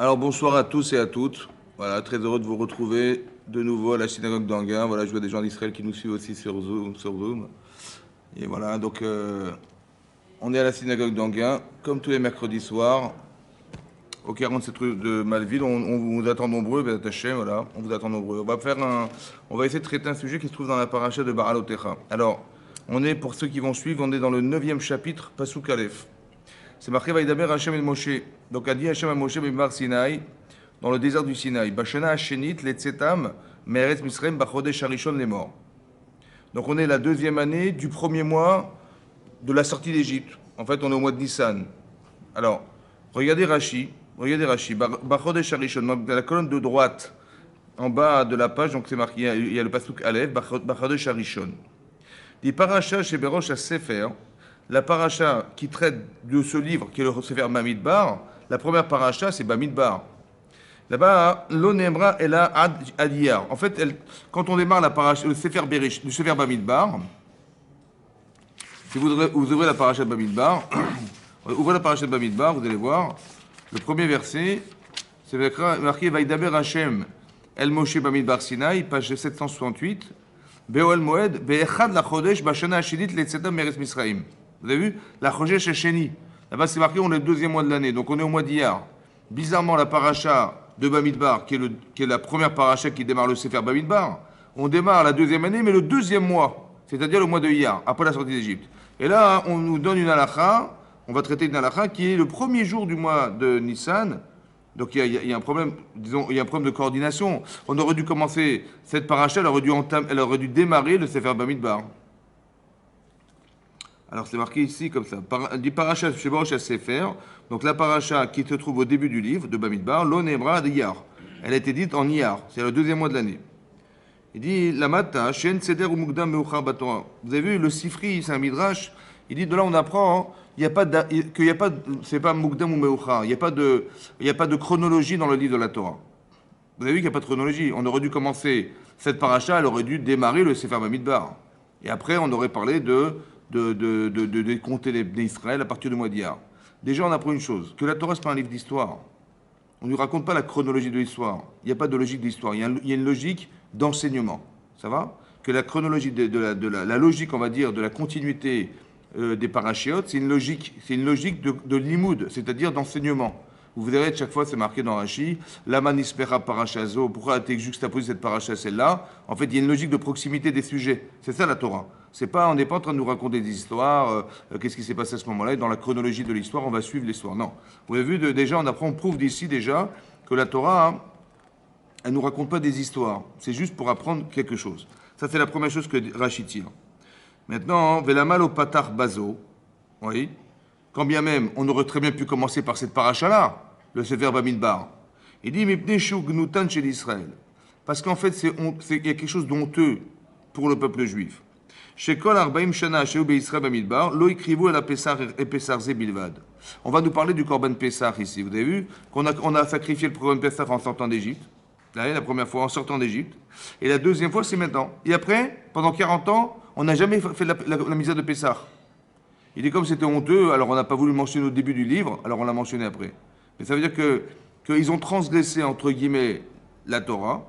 Alors bonsoir à tous et à toutes. Voilà, très heureux de vous retrouver de nouveau à la synagogue d'Anguin. Voilà, je vois des gens d'Israël qui nous suivent aussi sur Zoom. Et voilà, donc on est à la synagogue d'Anguin, comme tous les mercredis soirs, au 47 rue de Malville. On vous attend nombreux, ben, attachez, voilà, on vous attend nombreux. On va essayer de traiter un sujet qui se trouve dans la paracha de Baal-Otecha. Alors, pour ceux qui vont suivre, on est dans le 9e chapitre, Pasuk Aleph. C'est marqué Vaïdaber Hachem et Moshe. Donc a dit Hachem à Moshe Bimar Sinaï, dans le désert du Sinaï. Bashana Hashenit, Letzetam, Meretz Misraim, Bachodesh Harishon, les morts. Donc on est la deuxième année du premier mois de la sortie d'Égypte. En fait, on est au mois de Nissan. Alors, regardez Rashi, Bachodesh Harishon, dans la colonne de droite, en bas de la page, donc c'est marqué, il y a le pasuk Aleph, Bachodesh Harishon. Dit Paracha chez Berosh à Sefer, la paracha qui traite de ce livre, qui est le Sefer Bamidbar, la première paracha, c'est Bamidbar. Là-bas, l'Onemra est là Adiyar. En fait, quand on démarre la paracha, le Sefer Berish, le Sefer Bamidbar, si vous ouvrez la paracha de Bamidbar, ouvrez la paracha de Bamidbar, vous allez voir, le premier verset, c'est marqué Vaïdaber Hashem El Moshe Bamidbar Sinai, page 768, Be'ol Moed, Be'echad la Chodesh, Bashana Hashidit, Letzetam Meretz Misraim. Vous avez vu la Chodesh Hasheni. Là-bas, c'est marqué, on est le deuxième mois de l'année, donc on est au mois d'Iyar. Bizarrement, la paracha de Bamidbar, qui est la première paracha qui démarre le Sefer Bamidbar, on démarre la deuxième année, mais le deuxième mois, c'est-à-dire le mois de Iyar, après la sortie d'Égypte. Et là, on nous donne une halakha, on va traiter une halakha qui est le premier jour du mois de Nissan. Donc il y a un problème, disons, il y a un problème de coordination. On aurait dû commencer cette paracha, elle aurait dû démarrer le Sefer Bamidbar. Alors c'est marqué ici comme ça. Du paracha chez Baruch Sefer, donc la paracha qui se trouve au début du livre de Bamidbar, l'Onebra d'Iyar. Elle a été dite en Iyar, c'est le deuxième mois de l'année. Il dit la mata, Shen Seder ou Mugdam Meuchar Batora. Vous avez vu le Sifri, c'est un midrash. Il dit de là on apprend qu'il n'y a pas, c'est pas Mugdam ou Meuchar. Il n'y a pas de chronologie dans le livre de la Torah. Vous avez vu qu'il n'y a pas de chronologie. On aurait dû commencer cette paracha, elle aurait dû démarrer le Sefer Bamidbar. Et après on aurait parlé de compter les d'Israël à partir du mois d'Iyar. Déjà, on apprend une chose, que la Torah, ce n'est pas un livre d'histoire. On ne nous raconte pas la chronologie de l'histoire. Il n'y a pas de logique d'histoire. Il y a une logique d'enseignement. Ça va? Que la chronologie la logique, on va dire, de la continuité des parachiotes, c'est une logique de limoud, c'est-à-dire d'enseignement. Vous verrez, chaque fois, c'est marqué dans Rashi, la manispera parachazo, pourquoi a été juxtaposée cette paracha celle-là? En fait, il y a une logique de proximité des sujets. C'est ça la Torah. On n'est pas en train de nous raconter des histoires, qu'est-ce qui s'est passé à ce moment-là, et dans la chronologie de l'histoire, on va suivre l'histoire. Non. Vous avez vu, déjà, on prouve d'ici déjà que la Torah, elle ne nous raconte pas des histoires. C'est juste pour apprendre quelque chose. Ça, c'est la première chose que Rashi tire. Maintenant, Velamal au patar bazo, oui, quand bien même, on aurait très bien pu commencer par cette paracha-là, le Sefer Bamidbar. Il dit, Mipne Shugnutan chez l'Israël. Parce qu'en fait, il y a quelque chose d'honteux pour le peuple juif. Shekol Arbaim Shana Sheu Israël Bamidbar, lo écrivou la Pessar et Pessar Bilvad. On va nous parler du Korban Pessar ici. Vous avez vu qu'on a sacrifié le Korban Pessar en sortant d'Égypte. La première fois en sortant d'Égypte. Et la deuxième fois, c'est maintenant. Et après, pendant 40 ans, on n'a jamais fait la misère de Pessar. Il dit comme c'était honteux, alors on n'a pas voulu le mentionner au début du livre, alors on l'a mentionné après. Mais ça veut dire qu'ils ont transgressé, entre guillemets, la Torah,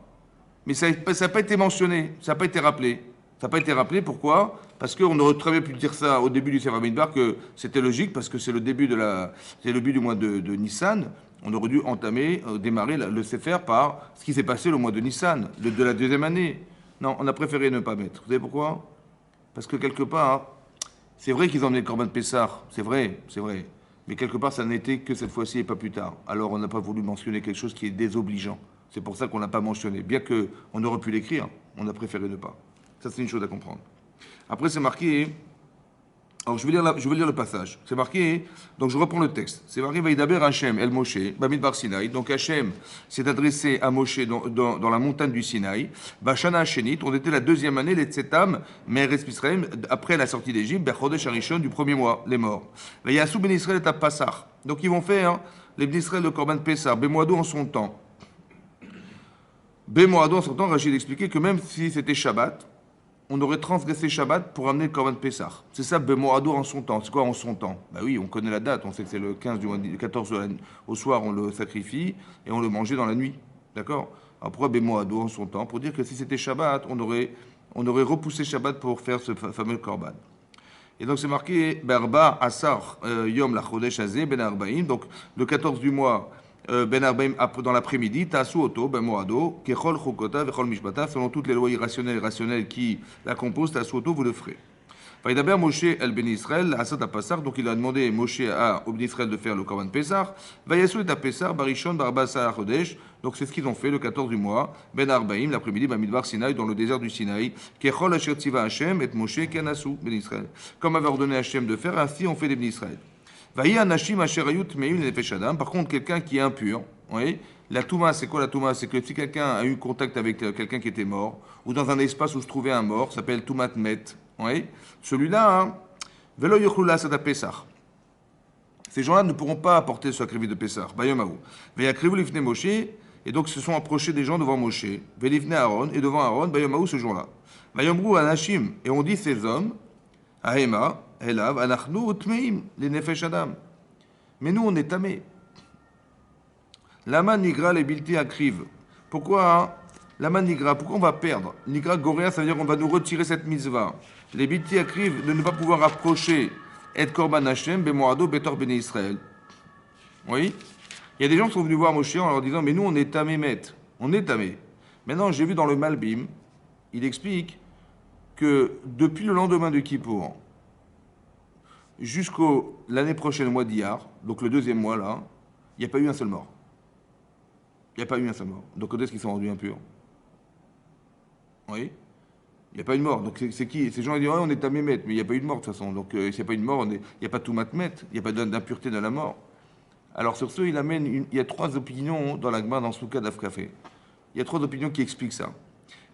mais ça n'a pas été mentionné, ça n'a pas été rappelé. Ça n'a pas été rappelé, pourquoi? Parce qu'on aurait très bien pu dire ça au début du Sefer Bamidbar, que c'était logique, parce que c'est le début du mois de Nissan. On aurait dû démarrer le Sefer par ce qui s'est passé le mois de Nissan, de la deuxième année. Non, on a préféré ne pas mettre. Vous savez pourquoi? Parce que quelque part, c'est vrai qu'ils ont emmené le Korban Pessar, c'est vrai. Mais quelque part, ça n'était que cette fois-ci et pas plus tard. Alors, on n'a pas voulu mentionner quelque chose qui est désobligeant. C'est pour ça qu'on n'a pas mentionné. Bien qu'on aurait pu l'écrire, on a préféré ne pas. Ça, c'est une chose à comprendre. Après, c'est marqué. Alors, je vais lire le passage. C'est marqué. Donc, je reprends le texte. C'est marqué Vaïdaber Hachem El Moshe, Bamidbar Sinaï. Donc, Hachem s'est adressé à Moshe dans la montagne du Sinaï. Bashana Hashenit. On était la deuxième année, les Tzetam, Meretz Misraim, après la sortie d'Égypte, Bechodesh Harishon, du premier mois, les morts. Yassou Ben Israël est à Passar. Donc, ils vont faire les Ben Israël de Korban Pessar, Bemoado en son temps. Rachid expliquait que même si c'était Shabbat, on aurait transgressé Shabbat pour amener le Korban Pessah. C'est ça, Bemoado en son temps. C'est quoi en son temps? Bah oui, on connaît la date, on sait que c'est le 15 du mois, le 14 au soir, on le sacrifie et on le mangeait dans la nuit. D'accord? Alors pourquoi Bemoado en son temps? Pour dire que si c'était Shabbat, on aurait repoussé Shabbat pour faire ce fameux Korban. Et donc c'est marqué Berba Asar Yom la Chodesh Azeh Ben Arbaim. Donc le 14 du mois, Ben Arbaim dans l'après-midi, Tasu Oto Ben Moado, Kechol Chukota Vechol Mishpata, selon toutes les lois irrationnelles et rationnelles qui la composent, Tasu Oto, vous le ferez. Vaïdaber Moshe El Ben Israël, Asad Pessar, donc il a demandé Moshe au Ben Israël de faire le Korban Pessar. Vayasu et Pessar, Barishon Barba Asar Chodesh. Donc c'est ce qu'ils ont fait le 14 du mois, Ben Arbaim, l'après-midi, Bamidbar Sinaï, dans le désert du Sinaï, Kechol Asher Tziva Hashem et Moshe Kenasu, Ben Israël. Comme avait ordonné Hashem de faire, ainsi on fait des Ben Israël. Vaï Anashim Asher Ayut Meim Nefesh Adam. Par contre, quelqu'un qui est impur, vous voyez, la Touma, c'est quoi la Touma? C'est que si quelqu'un a eu contact avec quelqu'un qui était mort, ou dans un espace où se trouvait un mort, ça s'appelle Toumat Met, oui, celui-là, hein, Velo Yochula Sada Pessah. Ces gens-là ne pourront pas apporter le sacrifice de Pessah. Bayomaou. Veyakrivu Lifne Moshe, et donc se sont approchés des gens devant Moshe. Velifne Aaron, et devant Aaron, Bayomaou ce jour-là. Bayomrou Anashim, et on dit ces hommes, Ahema, Elav, Anachnu, Utmeim, les Nefesh Adam. Mais nous, on est tamés. Lama Nigra, les Bilti Akriv. Pourquoi, hein? Lama Nigra, pourquoi on va perdre? Nigra Goréa, ça veut dire qu'on va nous retirer cette mitzvah. Les Bilti Akriv de ne pas pouvoir approcher Et Korban Hashem, Bemoado, Betor Bene Israël. Oui? Il y a des gens qui sont venus voir Moshe en leur disant, mais nous, on est tamés, maître. On est tamés. Maintenant, j'ai vu dans le Malbim, il explique que depuis le lendemain de Kippour, jusqu'au l'année prochaine, le mois d'Iyar, donc le deuxième mois là, il n'y a pas eu un seul mort. Il n'y a pas eu un seul mort. Donc, quand est-ce qu'ils sont rendus impurs? Oui? Il n'y a pas eu de mort. Donc, c'est qui? Ces gens ils disent, ouais, on est à Mémet, mais il n'y a pas eu de mort de toute façon. Donc, s'il n'y a pas eu de mort, il n'y a pas tout matmet, il n'y a pas d'impureté de la mort. Alors, sur ce, il y a trois opinions dans la Gemara, dans ce cas d'Afkafé. Il y a trois opinions qui expliquent ça.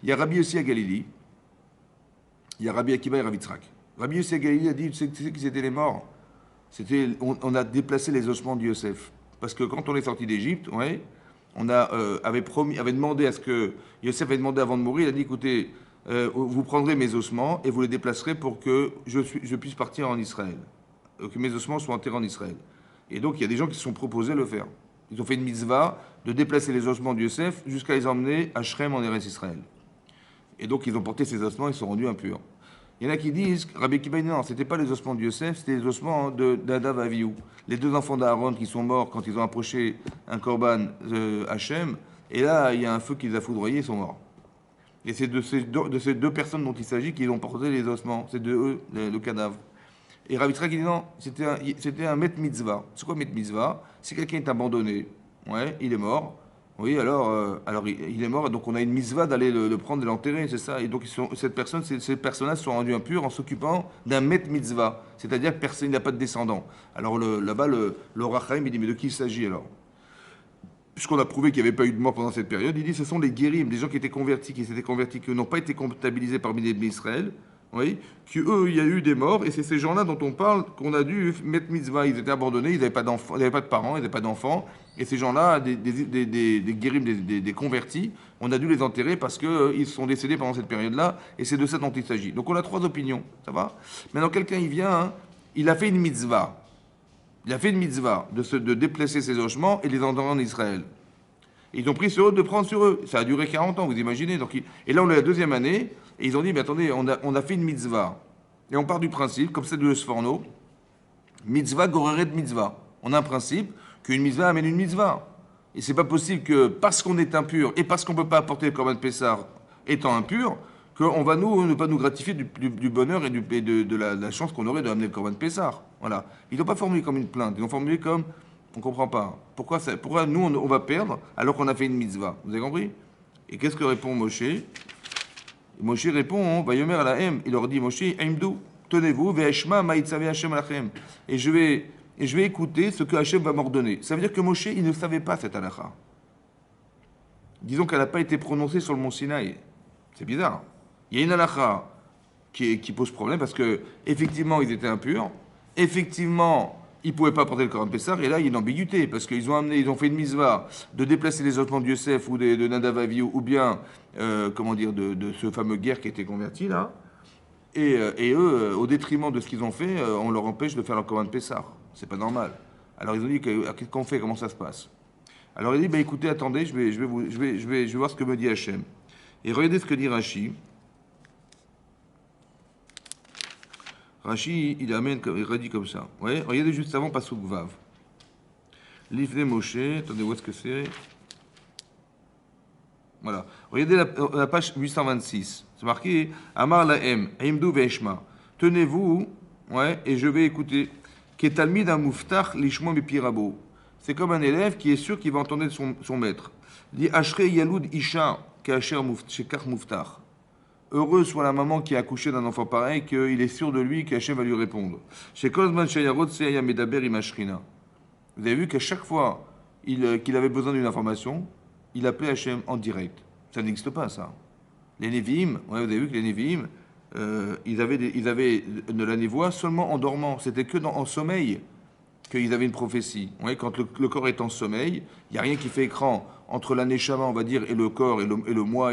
Il y a Rabbi Yossi à Galilée, il y a Rabbi Akiba et Rabbi Tzrak. Rabbi Yossi à Galilée a dit, tu sais qui c'était les morts? On a déplacé les ossements de Yosef. Parce que quand on est sorti d'Égypte, ouais, on avait demandé à ce que Yosef avait demandé avant de mourir, il a dit, écoutez, vous prendrez mes ossements et vous les déplacerez pour que je puisse partir en Israël. Que mes ossements soient enterrés en Israël. Et donc, il y a des gens qui se sont proposés de le faire. Ils ont fait une mitzvah de déplacer les ossements de Yosef jusqu'à les emmener à Shrem en Eretz Israël. Et donc, ils ont porté ces ossements, ils sont rendus impurs. Il y en a qui disent, Rabbi Akiba, non, c'était pas les ossements de Yosef, c'était les ossements d'Adav et Avihu. Les deux enfants d'Aaron qui sont morts quand ils ont approché un korban Hachem. Et là, il y a un feu qui les a foudroyés, ils sont morts. Et c'est de ces deux personnes dont il s'agit qu'ils ont porté les ossements. C'est de eux, le cadavre. Et Rabbi Tzrak, il dit non, c'était un met mitzvah. C'est quoi met mitzvah? Si quelqu'un est abandonné, ouais, il est mort. Oui, alors il est mort, donc on a une mitzvah d'aller le prendre et l'enterrer, c'est ça. Et donc ces personnes-là sont rendues impures en s'occupant d'un met mitzvah. C'est-à-dire que personne n'a pas de descendant. Alors là-bas, le Rachaim, il dit, mais de qui il s'agit alors? Puisqu'on a prouvé qu'il n'y avait pas eu de mort pendant cette période, il dit ce sont les guérim, des gens qui étaient convertis, qui n'ont pas été comptabilisés parmi les Israël, oui, qu'eux, il y a eu des morts, et c'est ces gens-là dont on parle qu'on a dû mettre mitzvah. Ils étaient abandonnés, ils n'avaient pas d'enfants, ils n'avaient pas de parents, ils n'avaient pas d'enfants, et ces gens-là, des guérim, des convertis, on a dû les enterrer parce qu'ils sont décédés pendant cette période-là, et c'est de ça dont il s'agit. Donc on a trois opinions, ça va? Maintenant, quelqu'un, il vient, hein, il a fait une mitzvah. Il a fait une mitzvah de déplacer ses ossements et les enterrer en Israël. Et ils ont pris sur eux de prendre sur eux. Ça a duré 40 ans, vous imaginez. Donc, et là, on est la deuxième année, et ils ont dit, mais attendez, on a fait une mitzvah. Et on part du principe, comme c'est de Sforno, mitzvah goreret mitzvah. On a un principe qu'une mitzvah amène une mitzvah. Et c'est pas possible que, parce qu'on est impur, et parce qu'on ne peut pas apporter le korban Pessah étant impur, qu'on va ne pas nous gratifier du bonheur et de la chance qu'on aurait de amener le korban Pessah. Voilà. Ils n'ont pas formulé comme une plainte, ils ont formulé comme, on ne comprend pas. Pourquoi nous, on va perdre alors qu'on a fait une mitzvah? Vous avez compris? Et qu'est-ce que répond Moshe? Moshe répond, Vayomer alahem, il leur dit, Moshe, aimdu, tenez-vous, ve'eshma ma'itzave Hashem alachem. Et je vais écouter ce que Hashem va m'ordonner. Ça veut dire que Moshe, il ne savait pas cette halakha. Disons qu'elle n'a pas été prononcée sur le mont Sinaï. C'est bizarre. Il y a une halakha qui pose problème parce que effectivement ils étaient impurs, effectivement ils ne pouvaient pas porter le Korban Pessah, et là il y a une ambiguïté parce qu'ils ont fait une mitzvah de déplacer les ossements de Yosef ou de Nadav Avihu, ou bien de ce fameux guerre qui était converti là. Et eux, au détriment de ce qu'ils ont fait, on leur empêche de faire leur commande Pessah. C'est pas normal. Alors ils ont dit qu'est-ce qu'on fait, comment ça se passe? Alors il dit bah écoutez, attendez, je vais voir ce que me dit Hachem. Et regardez ce que dit Rashi. Rashi, il amène, il redit comme ça. Ouais, regardez juste avant Pasuk Vav. Livne Moshe, attendez, où est-ce que c'est? Voilà. Regardez la page 826. C'est marqué Amar Lahem, Imdu Veishma. Tenez-vous, ouais, et je vais écouter. Ketalmid Muftach Lishmo Mepirabo. C'est comme un élève qui est sûr qu'il va entendre son maître. Dit Ashre Yalud Isha, Shekar Muftach. Heureux soit la maman qui a accouché d'un enfant pareil, qu'il est sûr de lui, qu'Hachem va lui répondre. Chez Kozman Shayarot Seya Medaber Imashrina. Vous avez vu qu'à chaque fois qu'il avait besoin d'une information, il appelait Hachem en direct. Ça n'existe pas, ça. Les Névi'im, ouais, vous avez vu que les Névi'im, ils avaient de la névoie seulement en dormant. C'était que en sommeil qu'ils avaient une prophétie. Ouais, quand le corps est en sommeil, il n'y a rien qui fait écran entre la neshama, on va dire, et le corps, et le moi,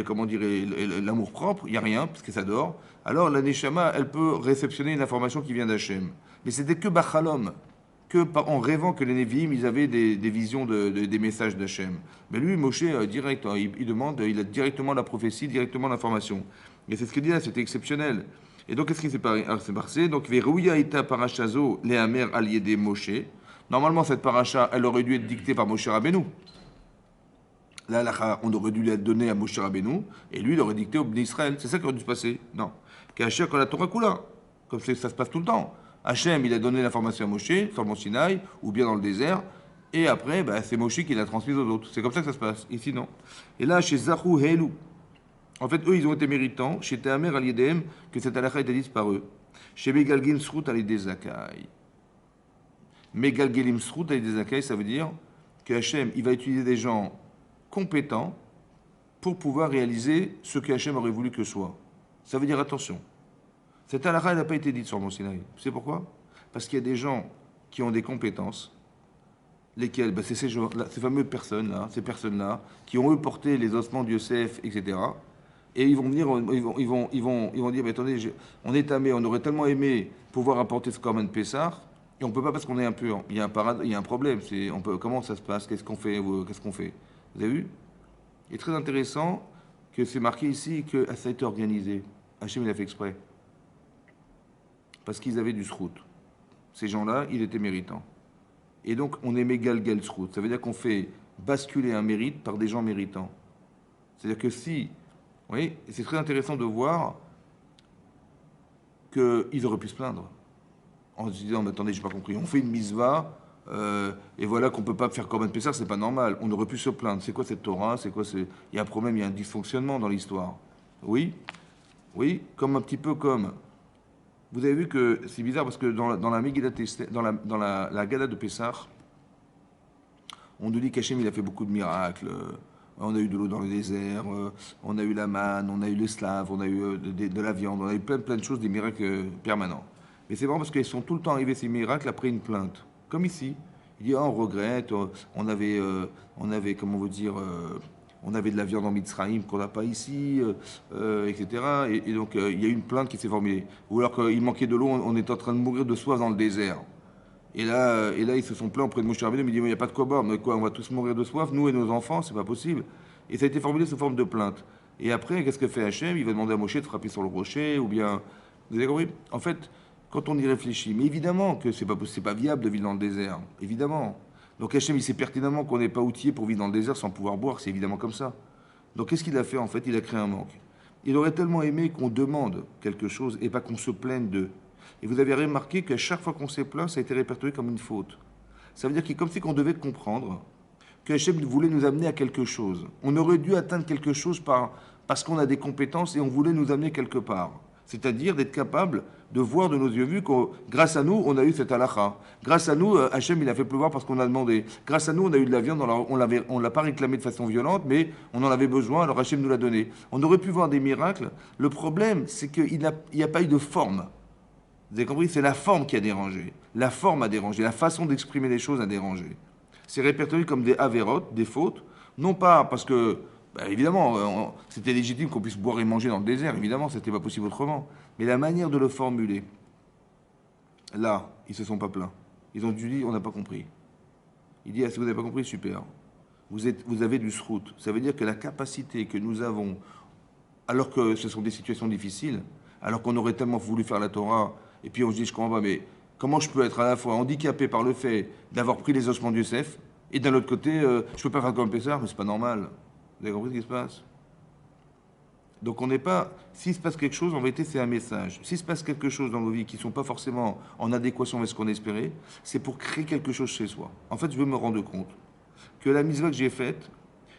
comment dire, et l'amour propre. Il n'y a rien, parce que ça dort. Alors la neshama, elle peut réceptionner une information qui vient d'Hachem. Mais c'était que Bachalom, en rêvant que les Névi'im, ils avaient des visions des messages d'Hachem. Mais lui, Moshe, direct, hein, il demande, il a directement la prophétie, directement l'information. Et c'est ce qu'il dit là, c'était exceptionnel. Et donc, qu'est-ce qui s'est passé? Donc, Verouya ita parachazo lehamer al yede Moshe. Normalement, cette paracha, elle aurait dû être dictée par Moshe Rabbeinu. Là, on aurait dû la donner à Moshe Rabbeinu, et lui, il aurait dicté au Bnei Israël. C'est ça qui aurait dû se passer. Non. Qu'Hachem, quand la Torah coula, comme ça se passe tout le temps. Hachem, il a donné l'information à Moshe, sur le mont Sinaï, ou bien dans le désert, et après, bah, c'est Moshe qui l'a transmise aux autres. C'est comme ça que ça se passe. Ici, non. Et là, chez Zahou Helu, en fait, eux, ils ont été méritants, chez Tehamer al Yedem, que cette halakha était dite par eux. Chez Megalgim Srut al Zakai. Megalgelim Srut al Zakai, ça veut dire que Hachem, il va utiliser des gens compétents pour pouvoir réaliser ce que Hachem aurait voulu que soit. Ça veut dire, attention, cette halakha, elle n'a pas été dite sur le mont Sinaï. Tu sais pourquoi? Parce qu'il y a des gens qui ont des compétences, lesquelles, bah, c'est ces fameuses personnes-là, ces personnes-là, qui ont eux porté les ossements de Yosef, etc. Et ils vont venir, ils vont dire, mais attendez, on est tamé, on aurait tellement aimé pouvoir apporter ce Korban Pessah, et on ne peut pas parce qu'on est impur. Il y a un problème. Comment ça se passe? Qu'est-ce qu'on fait? Vous avez vu? Il est très intéressant que c'est marqué ici que ça a été organisé. Hachem, il a fait exprès. Parce qu'ils avaient du srout. Ces gens-là, ils étaient méritants. Et donc, on est mégal-gal srout. Ça veut dire qu'on fait basculer un mérite par des gens méritants. C'est-à-dire que si... Oui, c'est très intéressant de voir qu'ils auraient pu se plaindre. En se disant, mais attendez, j'ai pas compris. On fait une misva, et voilà qu'on peut pas faire Korban Pessah, c'est pas normal. On aurait pu se plaindre. C'est quoi cette Torah? Il y a un problème, il y a un dysfonctionnement dans l'histoire. Oui, comme un petit peu comme... Vous avez vu que c'est bizarre parce que dans la Megillah dans la Gada de Pessah, on nous dit qu'Hachem il a fait beaucoup de miracles. On a eu de l'eau dans le désert, on a eu la manne, on a eu les slaves, on a eu de la viande, on a eu plein de choses, des miracles permanents. Mais c'est vraiment parce qu'ils sont tout le temps arrivés ces miracles après une plainte. Comme ici. Il dit, on regrette, on avait, comment vous dire, on avait de la viande en Mitzrayim qu'on n'a pas ici, etc. Et donc, il y a eu une plainte qui s'est formulée. Ou alors qu'il manquait de l'eau, on était en train de mourir de soif dans le désert. Et là, ils se sont plaints auprès de Moshe Rabbeinu, mais il dit, il n'y a pas de quoi boire, mais quoi, on va tous mourir de soif, nous et nos enfants, c'est pas possible. Et ça a été formulé sous forme de plainte. Et après, qu'est-ce que fait Hachem? Il va demander à Moshe de frapper sur le rocher, ou bien... Vous avez compris? En fait, quand on y réfléchit, mais évidemment que c'est pas viable de vivre dans le désert, évidemment. Donc Hachem, il sait pertinemment qu'on n'est pas outillé pour vivre dans le désert sans pouvoir boire, c'est évidemment comme ça. Donc qu'est-ce qu'il a fait en fait? Il a créé un manque. Il aurait tellement aimé qu'on demande quelque chose et pas qu'on se plaigne d'eux. Et vous avez remarqué qu'à chaque fois qu'on s'est plaint, ça a été répertorié comme une faute. Ça veut dire qu'il est comme si on devait comprendre que Hachem voulait nous amener à quelque chose. On aurait dû atteindre quelque chose parce qu'on a des compétences et on voulait nous amener quelque part. C'est-à-dire d'être capable de voir de nos yeux vus que grâce à nous, on a eu cette halakha. Grâce à nous, Hachem, il a fait pleuvoir parce qu'on a demandé. Grâce à nous, on a eu de la viande, on ne l'a pas réclamé de façon violente, mais on en avait besoin, alors Hachem nous l'a donné. On aurait pu voir des miracles. Le problème, c'est qu'il n'y a pas eu de forme. Vous avez compris? C'est la forme qui a dérangé. La forme a dérangé. La façon d'exprimer les choses a dérangé. C'est répertorié comme des avérotes, des fautes, non pas parce que... Bah évidemment, c'était légitime qu'on puisse boire et manger dans le désert, évidemment, c'était pas possible autrement. Mais la manière de le formuler, là, ils se sont pas plaints. Ils ont dû dire, on n'a pas compris. Il dit, ah, si vous n'avez pas compris, super. Vous avez du srout. Ça veut dire que la capacité que nous avons, alors que ce sont des situations difficiles, alors qu'on aurait tellement voulu faire la Torah, et puis on se dit, je comprends pas, mais comment je peux être à la fois handicapé par le fait d'avoir pris les ossements de Yosef, et d'un autre côté, je peux pas faire comme Pessar, mais c'est pas normal. Vous avez compris ce qui se passe? Donc on n'est pas. S'il se passe quelque chose, en vérité, c'est un message. S'il se passe quelque chose dans nos vies qui ne sont pas forcément en adéquation avec ce qu'on espérait, c'est pour créer quelque chose chez soi. En fait, je veux me rendre compte que la mitzvah que j'ai faite,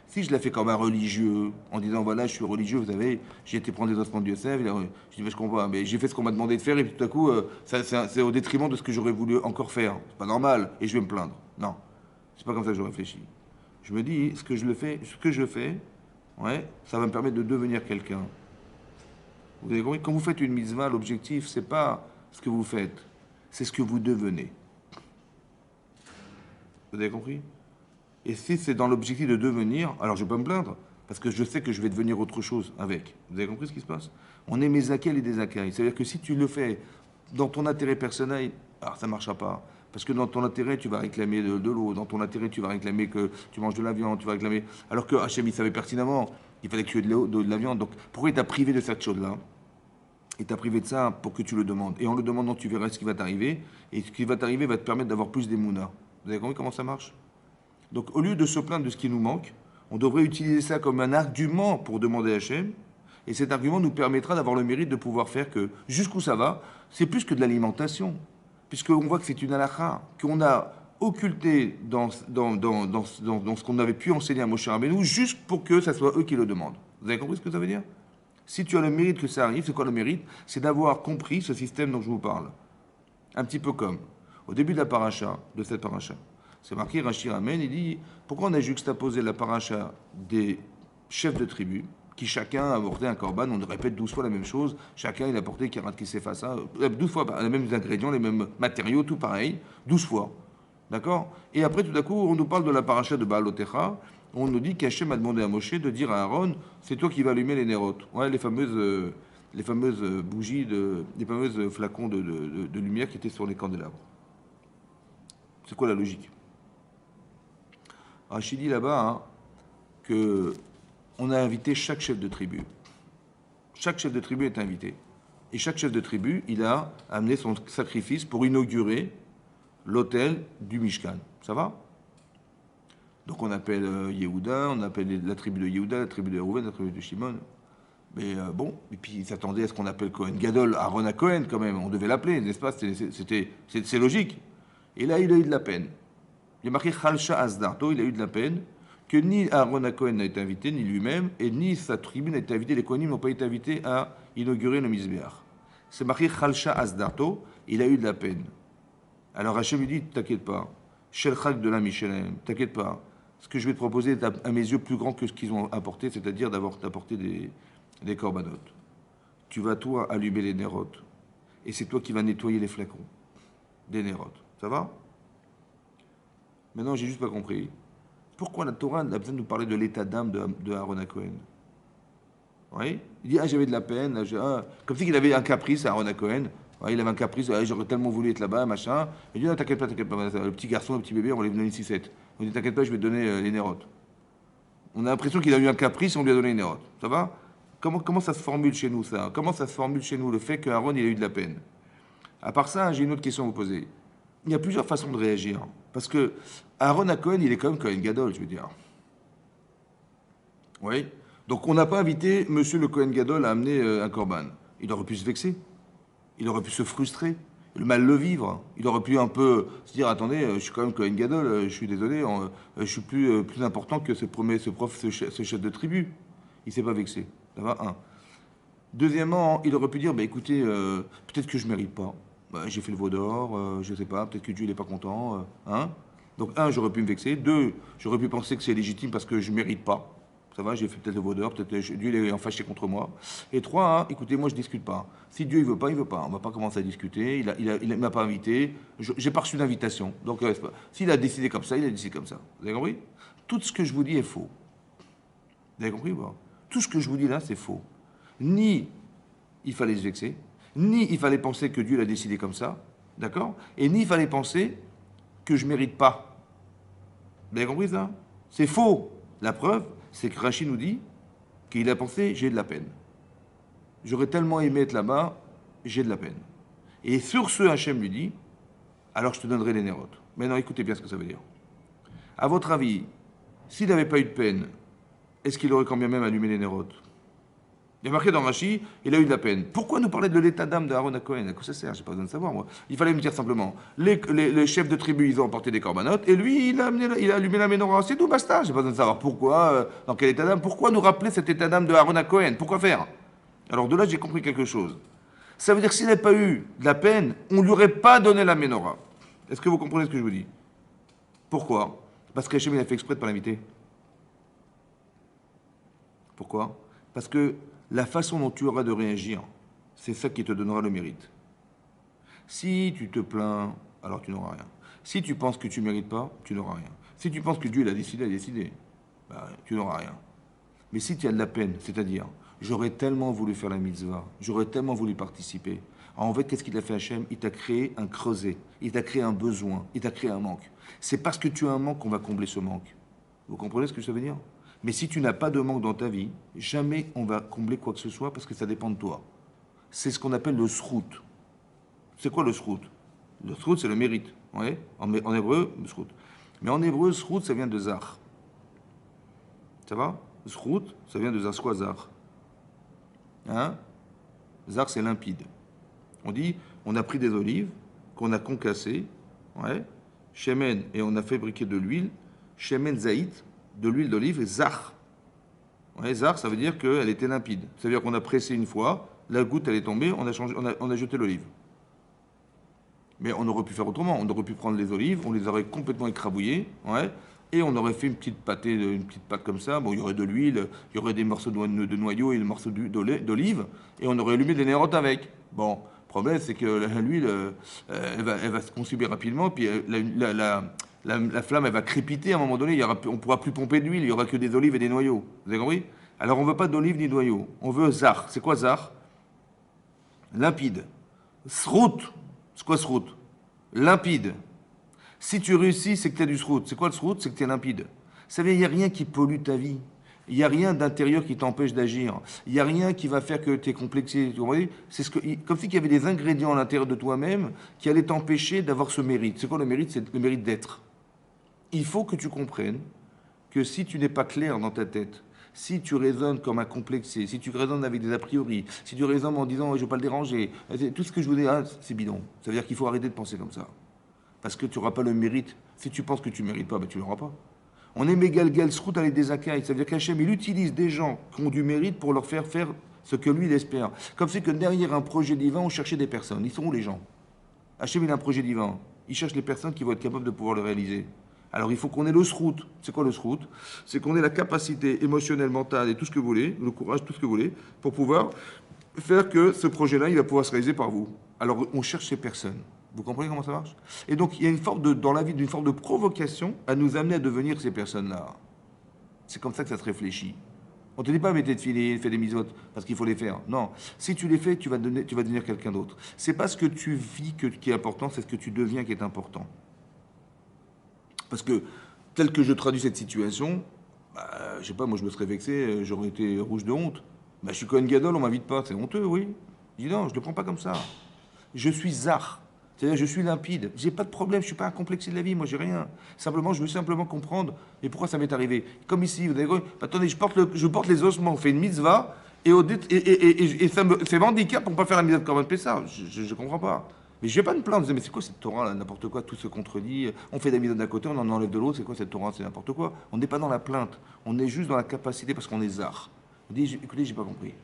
si je la fais comme un religieux, en disant voilà, je suis religieux, vous savez, j'ai été prendre des ossements de Yosef, je dis mais je comprends, mais j'ai fait ce qu'on m'a demandé de faire, et puis tout à coup, c'est au détriment de ce que j'aurais voulu encore faire. C'est pas normal, et je vais me plaindre. Non, c'est pas comme ça que je réfléchis. Je me dis, ce que je fais, ouais, ça va me permettre de devenir quelqu'un. Vous avez compris? Quand vous faites une mitzvah, l'objectif, c'est pas ce que vous faites, c'est ce que vous devenez. Vous avez compris? Et si c'est dans l'objectif de devenir, alors je peux me plaindre, parce que je sais que je vais devenir autre chose avec. Vous avez compris ce qui se passe? On est mes akel et des akai. C'est-à-dire que si tu le fais dans ton intérêt personnel, alors ça ne marchera pas. Parce que dans ton intérêt, tu vas réclamer de l'eau. Dans ton intérêt, tu vas réclamer que tu manges de la viande. Tu vas réclamer. Alors que Hachem, il savait pertinemment qu'il fallait que tu aies de la viande. Donc pourquoi il t'a privé de cette chose-là? Il t'a privé de ça pour que tu le demandes. Et en le demandant, tu verras ce qui va t'arriver. Et ce qui va t'arriver va te permettre d'avoir plus d'émouna. Vous avez compris comment ça marche? Donc au lieu de se plaindre de ce qui nous manque, on devrait utiliser ça comme un argument pour demander à Hachem. Et cet argument nous permettra d'avoir le mérite de pouvoir faire que jusqu'où ça va, c'est plus que de l'alimentation. Puisqu'on voit que c'est une halakha, qu'on a occulté dans ce qu'on avait pu enseigner à Moshe Rabbeinu, juste pour que ce soit eux qui le demandent. Vous avez compris ce que ça veut dire? Si tu as le mérite que ça arrive, c'est quoi le mérite? C'est d'avoir compris ce système dont je vous parle. Un petit peu comme au début de la paracha, de cette paracha. C'est marqué, Rashi ramène, il dit, pourquoi on a juxtaposé la paracha des chefs de tribu, qui chacun a apporté un korban, on répète 12 fois la même chose, chacun il a apporté Kirat Kisefasa, 12 fois les mêmes ingrédients, les mêmes matériaux, tout pareil, 12 fois. D'accord? Et après, tout d'un coup, on nous parle de la paracha de Baal Otecha, on nous dit qu'Hachem a demandé à Moshe de dire à Aaron, c'est toi qui vas allumer les nérotes. Ouais, les fameuses bougies, les fameuses flacons de lumière qui étaient sur les candélabres. C'est quoi la logique? Rachid dit là-bas hein, que on a invité chaque chef de tribu. Chaque chef de tribu est invité. Et chaque chef de tribu, il a amené son sacrifice pour inaugurer l'autel du Mishkan. Ça va? Donc on appelle Yehuda, on appelle la tribu de Yehuda, la tribu de Reuven, la tribu de Shimon. Mais bon, et puis ils s'attendaient à ce qu'on appelle Cohen Gadol, Aaron à Cohen quand même, on devait l'appeler, n'est-ce pas? C'est logique. Et là, il a eu de la peine. Il y a marqué Chalcha Asdarto, il a eu de la peine que ni Aaron à Cohen n'a été invité, ni lui-même, et ni sa tribu n'a été invitée, les Kohanim n'ont pas été invités à inaugurer le Mizbeach. C'est marqué Chalcha Asdarto, il a eu de la peine. Alors Hachem lui dit, t'inquiète pas, Shelchak de la Michelem, t'inquiète pas, ce que je vais te proposer est à mes yeux plus grand que ce qu'ils ont apporté, c'est-à-dire d'apporter des corbanotes. Tu vas toi allumer les nérotes, et c'est toi qui vas nettoyer les flacons des nérotes. Ça va? Maintenant, j'ai juste pas compris. Pourquoi la Torah a besoin de nous parler de l'état d'âme de Aaron à Cohen? Oui? Il dit, ah, j'avais de la peine. Comme si il avait un caprice, Aaron à Cohen. Ouais, il avait un caprice, j'aurais tellement voulu être là-bas, machin. Il dit, non, t'inquiète pas. Le petit garçon, le petit bébé, on va lui donner une 6-7. On dit, t'inquiète pas, je vais te donner les nérotes. On a l'impression qu'il a eu un caprice, on lui a donné les nérotes. Ça va? Comment ça se formule chez nous, ça? Comment ça se formule chez nous, le fait qu'Aaron, il a eu de la peine? À part ça, j'ai une autre question à vous poser. Il y a plusieurs façons de réagir. Parce que Aaron à Cohen, il est quand même Cohen Gadol, je veux dire. Oui. Donc on n'a pas invité Monsieur le Cohen Gadol à amener un korban. Il aurait pu se vexer. Il aurait pu se frustrer. Le mal le vivre. Il aurait pu un peu se dire, attendez, je suis quand même Cohen Gadol, je suis désolé, je suis plus important que ce chef de tribu. Il s'est pas vexé. Ça va, un. Deuxièmement, il aurait pu dire, bah, écoutez, peut-être que je mérite pas. Bah, j'ai fait le veau d'or, je sais pas, peut-être que Dieu n'est pas content. Hein. Donc, un, j'aurais pu me vexer. Deux, j'aurais pu penser que c'est légitime parce que je ne mérite pas. Ça va, j'ai fait peut-être le veau d'or, peut-être Dieu est en fâché contre moi. Et trois, hein, écoutez, moi je discute pas. Si Dieu il veut pas, il veut pas. On va pas commencer à discuter. Il m'a pas invité. J'ai pas reçu d'invitation. Donc, s'il a décidé comme ça, il a décidé comme ça. Vous avez compris? Tout ce que je vous dis est faux. Vous avez compris ou pas? Tout ce que je vous dis là, c'est faux. Ni il fallait se vexer, Ni il fallait penser que Dieu l'a décidé comme ça, d'accord? Et ni il fallait penser que je ne mérite pas. Vous avez compris ça? C'est faux. La preuve, c'est que Rachid nous dit qu'il a pensé, j'ai de la peine. J'aurais tellement aimé être là-bas, j'ai de la peine. Et sur ce, Hachem lui dit, alors je te donnerai les nérotes. Maintenant, écoutez bien ce que ça veut dire. À votre avis, s'il n'avait pas eu de peine, est-ce qu'il aurait quand bien même allumé les nérotes? Il y a marqué dans Rashi, il a eu de la peine. Pourquoi nous parler de l'état d'âme d'Aaron à Cohen? À quoi ça sert? J'ai pas besoin de savoir, moi. Il fallait me dire simplement, les chefs de tribu, ils ont emporté des corbanotes, et lui, il a allumé la menorah. C'est tout, basta. J'ai pas besoin de savoir pourquoi, dans quel état d'âme. Pourquoi nous rappeler cet état d'âme de Aaron à Cohen? Pourquoi faire? Alors de là, j'ai compris quelque chose. Ça veut dire que s'il n'avait pas eu de la peine, on ne lui aurait pas donné la menorah. Est-ce que vous comprenez ce que je vous dis? Pourquoi? Parce qu'Hachem, il a fait exprès de ne pas l'inviter. Pourquoi? Parce que la façon dont tu auras de réagir, c'est ça qui te donnera le mérite. Si tu te plains, alors tu n'auras rien. Si tu penses que tu ne mérites pas, tu n'auras rien. Si tu penses que Dieu l'a décidé, bah, tu n'auras rien. Mais si tu as de la peine, c'est-à-dire, j'aurais tellement voulu faire la mitzvah, j'aurais tellement voulu participer. Alors, en fait, qu'est-ce qu'il a fait Hachem? Il t'a créé un creuset, il t'a créé un besoin, il t'a créé un manque. C'est parce que tu as un manque qu'on va combler ce manque. Vous comprenez ce que ça veut dire? Mais si tu n'as pas de manque dans ta vie, jamais on va combler quoi que ce soit parce que ça dépend de toi. C'est ce qu'on appelle le srout. C'est quoi le srout? Le srout, c'est le mérite. Ouais, en hébreu, le srout. Mais en hébreu, srout, ça vient de zar. Ça va? Srout, ça vient de zar. C'est quoi zar? Hein? Zar, c'est limpide. On dit, on a pris des olives qu'on a concassées, ouais, shemen, et on a fabriqué de l'huile, shemen zaït, de l'huile d'olive, et zar. Ouais, zar, ça veut dire qu'elle était limpide. Ça veut dire qu'on a pressé une fois, la goutte, elle est tombée, on a jeté l'olive. Mais on aurait pu faire autrement. On aurait pu prendre les olives, on les aurait complètement écrabouillées, ouais, et on aurait fait une petite pâte comme ça. Bon, il y aurait de l'huile, il y aurait des morceaux de noyau et des morceaux d'olive, et on aurait allumé des nérotes avec. Bon, le problème, c'est que l'huile, elle va se consumer rapidement, puis la flamme, elle va crépiter à un moment donné. On ne pourra plus pomper d'huile, il n'y aura que des olives et des noyaux. Vous avez compris? Alors, on ne veut pas d'olives ni de noyaux. On veut zar. C'est quoi zar? Limpide. Srout. C'est quoi srout? Limpide. Si tu réussis, c'est que tu as du srout. C'est quoi le srout? C'est que tu es limpide. Ça veut dire qu'il n'y a rien qui pollue ta vie. Il n'y a rien d'intérieur qui t'empêche d'agir. Il n'y a rien qui va faire que tu es complexé. C'est comme si il y avait des ingrédients à l'intérieur de toi-même qui allaient t'empêcher d'avoir ce mérite. C'est quoi le mérite? C'est le mérite d'être. Il faut que tu comprennes que si tu n'es pas clair dans ta tête, si tu raisonnes comme un complexé, si tu raisonnes avec des a priori, si tu raisonnes en disant je ne veux pas le déranger, tout ce que je vous dis, c'est bidon. Ça veut dire qu'il faut arrêter de penser comme ça. Parce que tu n'auras pas le mérite. Si tu penses que tu ne mérites pas, ben tu ne l'auras pas. On est mégal srout avec des akai. Ça veut dire qu'Hachem, il utilise des gens qui ont du mérite pour leur faire faire ce que lui, il espère. Comme c'est que derrière un projet divin, on cherchait des personnes. Ils sont où les gens? Hachem, il a un projet divin. Il cherche les personnes qui vont être capables de pouvoir le réaliser. Alors il faut qu'on ait le srout. C'est quoi le srout? C'est qu'on ait la capacité émotionnelle, mentale et tout ce que vous voulez, le courage, tout ce que vous voulez, pour pouvoir faire que ce projet-là, il va pouvoir se réaliser par vous. Alors on cherche ces personnes. Vous comprenez comment ça marche? Et donc il y a une forme dans la vie d'une forme de provocation à nous amener à devenir ces personnes-là. C'est comme ça que ça se réfléchit. On ne te dit pas mettez de filet, fais des misotes, parce qu'il faut les faire. Non. Si tu les fais, tu vas devenir quelqu'un d'autre. C'est pas ce que tu vis qui est important, c'est ce que tu deviens qui est important. Parce que, tel que je traduis cette situation, bah, je sais pas, moi je me serais vexé, j'aurais été rouge de honte. Bah, je suis Cohen Gadol, on m'invite pas, c'est honteux, oui. Je dis non, je ne le prends pas comme ça. Je suis zar, c'est-à-dire je suis limpide. J'ai pas de problème, je suis pas un complexé de la vie, moi j'ai rien. Simplement, je veux simplement comprendre et pourquoi ça m'est arrivé. Comme ici, vous avez dit, attendez, je porte les ossements, on fait une mitzvah, et ça m'handicape pour ne pas faire la mitzvah de Korban Pessah. Je comprends pas. Mais je vais pas me plaindre, mais c'est quoi cette Torah là, n'importe quoi, tout se contredit, on fait des mitzvahs d'un côté, on en enlève de l'autre, c'est quoi cette Torah, c'est n'importe quoi. On n'est pas dans la plainte, on est juste dans la capacité parce qu'on est zar. On dit, écoutez, j'ai pas compris.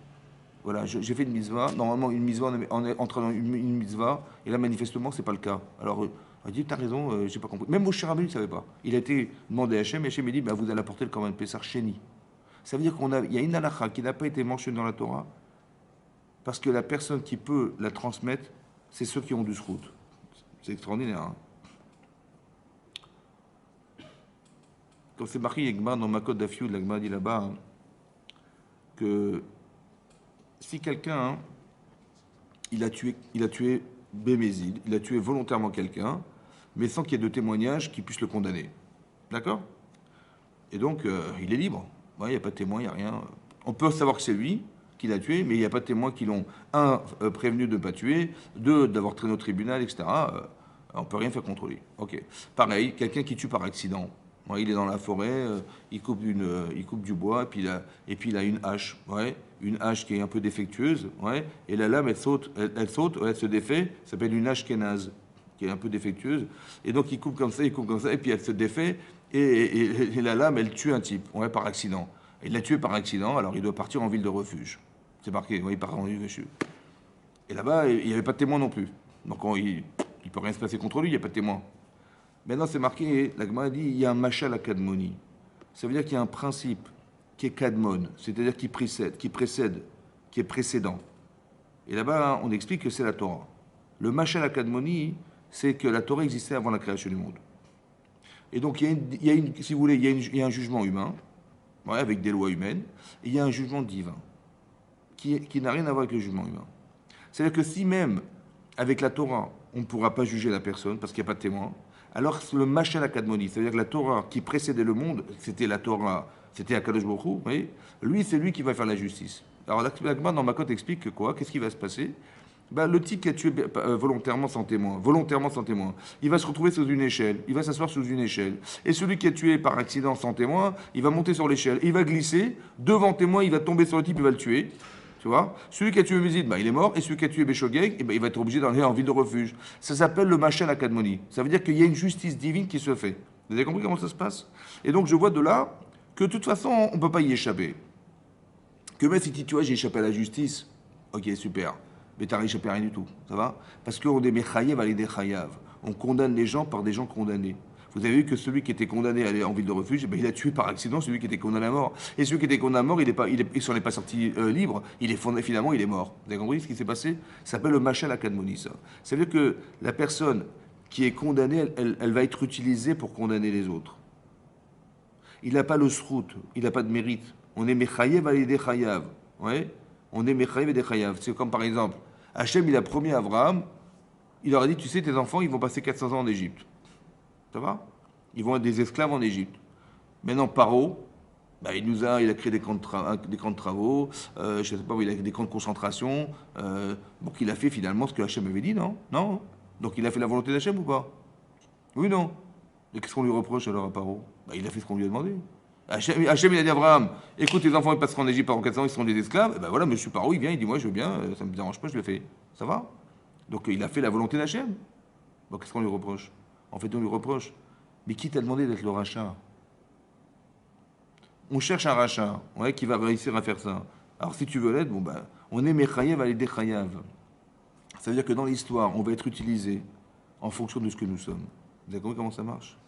Voilà, j'ai fait une mitzvah, normalement une mitzvah, on est entré dans une mitzvah, et là manifestement c'est pas le cas. Alors, il dit, t'as raison, j'ai pas compris. Même Moshe Rabbeinu ne savait pas. Il a été demandé à Hachem, et Hachem a dit, bah, vous allez apporter le Korban Pessah Sheni. Ça veut dire qu'il y a une halakha qui n'a pas été mentionnée dans la Torah, parce que la personne qui peut la transmettre, c'est ceux qui ont du srout. C'est extraordinaire. Hein, comme c'est marqué Yegma dans Makot Dafiou, l'Agma dit là-bas, hein, que si quelqu'un il a tué Bémézid, il a tué volontairement quelqu'un, mais sans qu'il y ait de témoignage qui puisse le condamner. D'accord? Et donc, il est libre. Il n'y a pas de témoin, il n'y a rien. On peut savoir que c'est lui qui l'a tué, mais il n'y a pas de témoins qui l'ont, un, prévenu de ne pas tuer, deux, d'avoir traîné au tribunal, etc. On ne peut rien faire contre lui. Ok. Pareil, quelqu'un qui tue par accident. Ouais, il est dans la forêt, il coupe du bois, et puis il a une hache. Ouais, une hache qui est un peu défectueuse. Ouais, et la lame, elle saute, elle se défait. Ça s'appelle une hache kénaze, qui est un peu défectueuse. Et donc il coupe comme ça, et puis elle se défait. Et la lame, elle tue un type, ouais, par accident. Il l'a tué par accident, alors il doit partir en ville de refuge. C'est marqué, ouais, il part en ville de refuge. Et là-bas, il n'y avait pas de témoin non plus. Donc il ne peut rien se passer contre lui, il n'y a pas de témoin. Maintenant, c'est marqué, la Gemara dit, il y a un machal à kadmoni. Ça veut dire qu'il y a un principe qui est kadmon, c'est-à-dire qui précède, qui est précédent. Et là-bas, on explique que c'est la Torah. Le machal à kadmoni, c'est que la Torah existait avant la création du monde. Et donc, si vous voulez, il y a un jugement humain, ouais, avec des lois humaines, et il y a un jugement divin, qui n'a rien à voir avec le jugement humain. C'est-à-dire que si même, avec la Torah, on ne pourra pas juger la personne, parce qu'il n'y a pas de témoin, alors le Machal Akadmoni, c'est-à-dire que la Torah qui précédait le monde, c'était la Torah, c'était Akadosh Baruch Hu, vous voyez, lui, c'est lui qui va faire la justice. Alors l'Agma dans Makot explique que quoi? Qu'est-ce qui va se passer? Ben, le type qui a tué volontairement sans témoin, il va se retrouver sous une échelle, il va s'asseoir sous une échelle. Et celui qui a tué par accident sans témoin, il va monter sur l'échelle, il va glisser, devant témoin, il va tomber sur le type, il va le tuer. Tu vois? Celui qui a tué Mézid, ben, il est mort, et celui qui a tué Béchogeg, eh ben, il va être obligé d'aller en ville de refuge. Ça s'appelle le Machal Akadmoni. Ça veut dire qu'il y a une justice divine qui se fait. Vous avez compris comment ça se passe? Et donc je vois de là que de toute façon, on ne peut pas y échapper. Que même si tu vois, j'ai échappé à la justice, ok, super. Mais tu n'as échappé à rien du tout, ça va? Parce qu'on est Mechayev à l'idée Chayav. On condamne les gens par des gens condamnés. Vous avez vu que celui qui était condamné à aller en ville de refuge, eh ben, il a tué par accident celui qui était condamné à mort. Et celui qui était condamné à mort, il s'en est pas sorti libre, finalement il est mort. Vous avez compris ce qui s'est passé? Ça s'appelle le Machal Akadmoni, ça. Ça veut dire que la personne qui est condamnée, elle va être utilisée pour condamner les autres. Il n'a pas le srout, il n'a pas de mérite. On est Mechayev à l'idée Chayav. Ouais? On est Mechayev et des Chayav. C'est comme par exemple, Hachem, il a promis à Abraham, il leur a dit, tu sais, tes enfants, ils vont passer 400 ans en Égypte. Ça va? Ils vont être des esclaves en Égypte. Maintenant, Paro, bah, il a créé des camps de travaux, je sais pas, il a des camps de concentration. Donc il a fait finalement ce que Hachem avait dit, non? Non? Donc il a fait la volonté d'Hachem ou pas? Oui, non? Et qu'est-ce qu'on lui reproche alors à Paro? Bah, il a fait ce qu'on lui a demandé. Hachem, il a dit à Abraham, écoute, tes enfants ils passeront en Égypte pendant 400 ans, ils seront des esclaves. Et ben voilà, monsieur Paro, il vient, il dit, moi je veux bien, ça me dérange pas, je le fais. Ça va? Donc il a fait la volonté d'Hachem. Bon, qu'est-ce qu'on lui reproche? En fait, on lui reproche, mais qui t'a demandé d'être le rachat? On cherche un rachat, ouais, qui va réussir à faire ça. Alors si tu veux l'être, bon ben, on est Mechayev à l'aider Chayav. Ça veut dire que dans l'histoire, on va être utilisé en fonction de ce que nous sommes. Vous avez compris comment ça marche?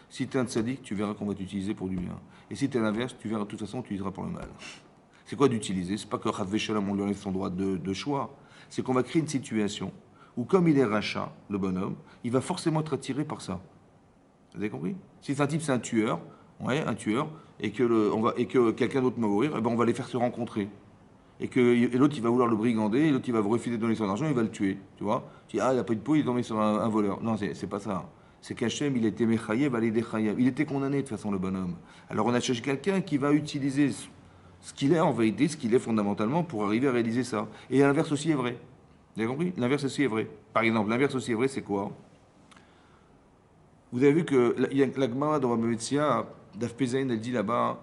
Si tu es un tzaddik, tu verras qu'on va t'utiliser pour du bien. Et si tu es l'inverse, tu verras de toute façon, on t'utilisera pour le mal. C'est quoi d'utiliser? C'est pas que Chadvé Shalom, on lui enlève son droit de choix. C'est qu'on va créer une situation où, comme il est rachat, le bonhomme, il va forcément être attiré par ça. Vous avez compris? Si c'est un type, c'est un tueur, ouais, un tueur, et que quelqu'un d'autre va mourir, eh ben on va les faire se rencontrer. Et l'autre, il va vouloir le brigander, et l'autre, il va refuser de donner son argent, il va le tuer. Tu vois? Tu dis, ah, il n'a pas eu de peau, il est tombé sur un voleur. Non, c'est pas ça. C'est qu'Hachem, il était Mechayev, Alidé Chayav. Il était condamné de toute façon, le bonhomme. Alors on a cherché quelqu'un qui va utiliser ce qu'il est en vérité, ce qu'il est fondamentalement, pour arriver à réaliser ça. Et l'inverse aussi est vrai. Vous avez compris? L'inverse aussi est vrai. Par exemple, l'inverse aussi est vrai, c'est quoi? Vous avez vu que la Gemara dans Bamea Daf Pezaïn, elle dit là-bas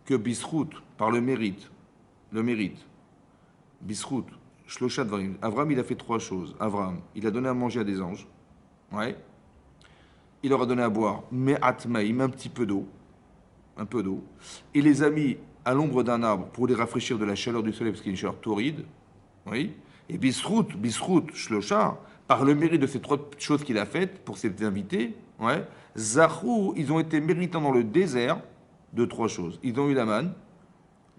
que Bisrout, par le mérite, Bisrout, Shloshat Varim, Avram, il a fait trois choses. Avram, il a donné à manger à des anges. Ouais. Il leur a donné à boire, mais atmaïm, un petit peu d'eau, un peu d'eau. Il les a mis à l'ombre d'un arbre pour les rafraîchir de la chaleur du soleil, parce qu'il y a une chaleur torride. Oui. Et Bisrout, Shlosha, par le mérite de ces trois choses qu'il a faites pour ses invités, ouais, Zahou, ils ont été méritants dans le désert de trois choses. Ils ont eu la manne,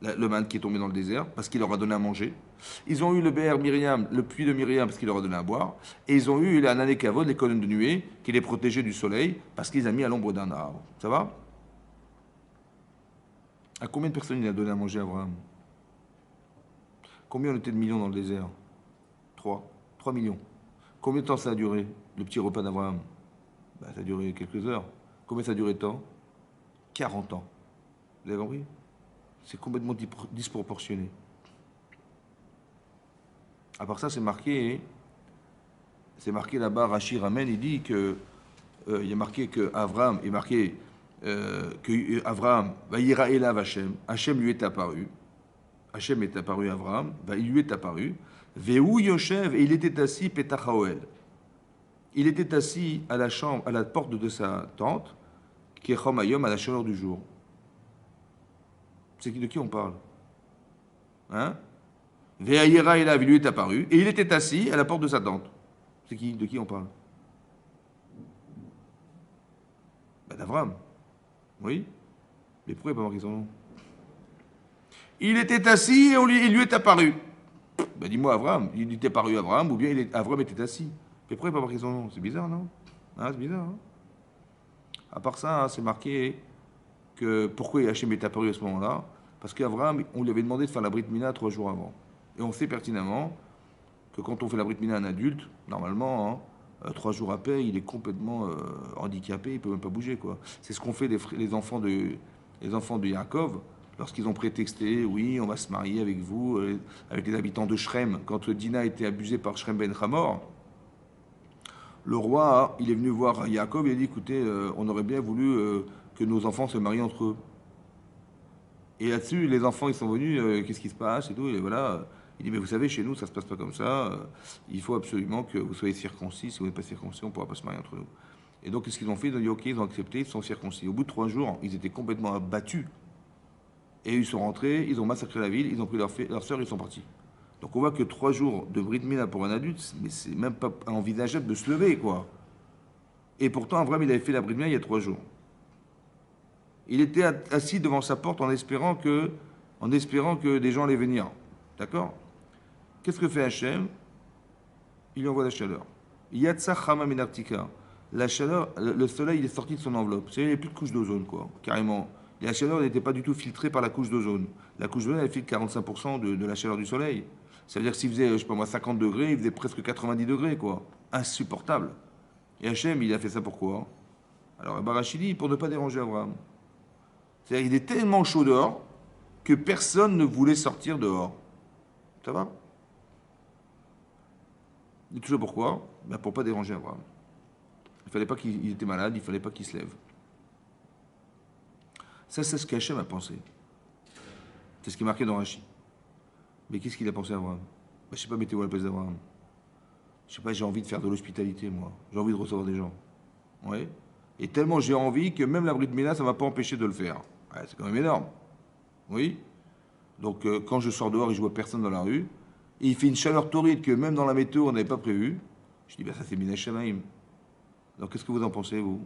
le manne qui est tombé dans le désert, parce qu'il leur a donné à manger. Ils ont eu le Be'er Myriam, le puits de Myriam, parce qu'il leur a donné à boire. Et ils ont eu la Nanekavod, les colonnes de nuée, qui les protégeaient du soleil, parce qu'ils ont mis à l'ombre d'un arbre. Ça va? À combien de personnes il a donné à manger à Abraham? Combien on était de millions dans le désert? Trois. 3 millions. Combien de temps ça a duré, le petit repas d'Abraham? Ça a duré quelques heures. Combien ça a duré de temps? 40 ans. Vous avez compris? C'est complètement disproportionné. À part ça, c'est marqué là-bas, Rashi ramène, il dit que il y a marqué que Abraham est marqué que Abraham va ira elav Hachem. Hachem lui est apparu. Hachem est apparu à Abraham. Il lui est apparu. Vehu Yoshev, et il était assis Petachaoel. Il était assis à la chambre, à la porte de sa tente, qui est Chomayom, à la chaleur du jour. C'est de qui on parle? Hein? Ve'ayira elav, il lui est apparu, et il était assis à la porte de sa tente. C'est qui? De qui on parle? D'Abraham. Oui? Mais pourquoi il n'y a pas marqué son nom? Il était assis et il lui est apparu. Dis-moi Abraham. Il était apparu Abraham ou bien Abraham était assis. Mais pourquoi il n'y a pas marqué son nom? C'est bizarre, non? Hein, c'est bizarre. Hein, à part ça, hein, c'est marqué que pourquoi Hachem est apparu à ce moment-là? Parce qu'Abraham, on lui avait demandé de faire la Brit Mila 3 jours avant. Et on sait pertinemment que quand on fait la Brit Mila à un adulte, normalement, hein, 3 jours après, il est complètement handicapé, il ne peut même pas bouger, quoi. C'est ce qu'ont fait les enfants de Yaakov. Lorsqu'ils ont prétexté, oui, on va se marier avec vous, avec les habitants de Shrem, quand Dina a été abusée par Shrem ben Hamor, le roi, il est venu voir Yaakov et il a dit, écoutez, on aurait bien voulu que nos enfants se marient entre eux. Et là-dessus, les enfants, ils sont venus, qu'est-ce qui se passe et tout, et voilà. Il dit, mais vous savez, chez nous, ça se passe pas comme ça, il faut absolument que vous soyez circoncis, si vous n'êtes pas circoncis, on ne pourra pas se marier entre nous. Et donc, qu'est-ce qu'ils ont fait? Ils ont dit, ok, ils ont accepté, ils sont circoncis. Au bout de 3 jours, ils étaient complètement abattus. Et ils sont rentrés, ils ont massacré la ville, ils ont pris leur soeur, ils sont partis. Donc on voit que 3 jours de Brit Mila pour un adulte, mais c'est même pas envisageable de se lever, quoi. Et pourtant, Abraham, il avait fait la Brit Mila il y a 3 jours. Il était assis devant sa porte en espérant que des gens allaient venir. D'accord? Qu'est-ce que fait Hachem? Il lui envoie la chaleur. Yatsa Chama Minartika. La chaleur, le soleil, il est sorti de son enveloppe. C'est-à-dire, il n'y a plus de couche d'ozone, quoi, carrément. Et la chaleur n'était pas du tout filtrée par la couche d'ozone. La couche d'ozone, elle filtre 45% de la chaleur du soleil. Ça veut dire que s'il faisait, je sais pas moi, 50 degrés, il faisait presque 90 degrés, quoi. Insupportable. Et Hachem, il a fait ça pourquoi? Alors, Barachidi, pour ne pas déranger Abraham. C'est-à-dire qu'il est tellement chaud dehors que personne ne voulait sortir dehors. Ça va? Et tout ça pourquoi? Pour ne pas déranger Abraham. Il fallait pas qu'il était malade, il fallait pas qu'il se lève. Ça, c'est ce qu'Hachem a pensé. C'est ce qui est marqué dans Rashi. Mais qu'est-ce qu'il a pensé à Abraham? Je sais pas, mettez-vous à la place d'Abraham. Je sais pas, j'ai envie de faire de l'hospitalité, moi. J'ai envie de recevoir des gens. Ouais. Et tellement j'ai envie que même la Brit Mila, ça ne m'a pas empêché de le faire. Ouais, c'est quand même énorme. Oui. Donc, quand je sors dehors et je vois personne dans la rue, et il fait une chaleur torride que même dans la météo, on n'avait pas prévu, je dis, ça c'est Mina Shamaim. Donc, qu'est-ce que vous en pensez, vous?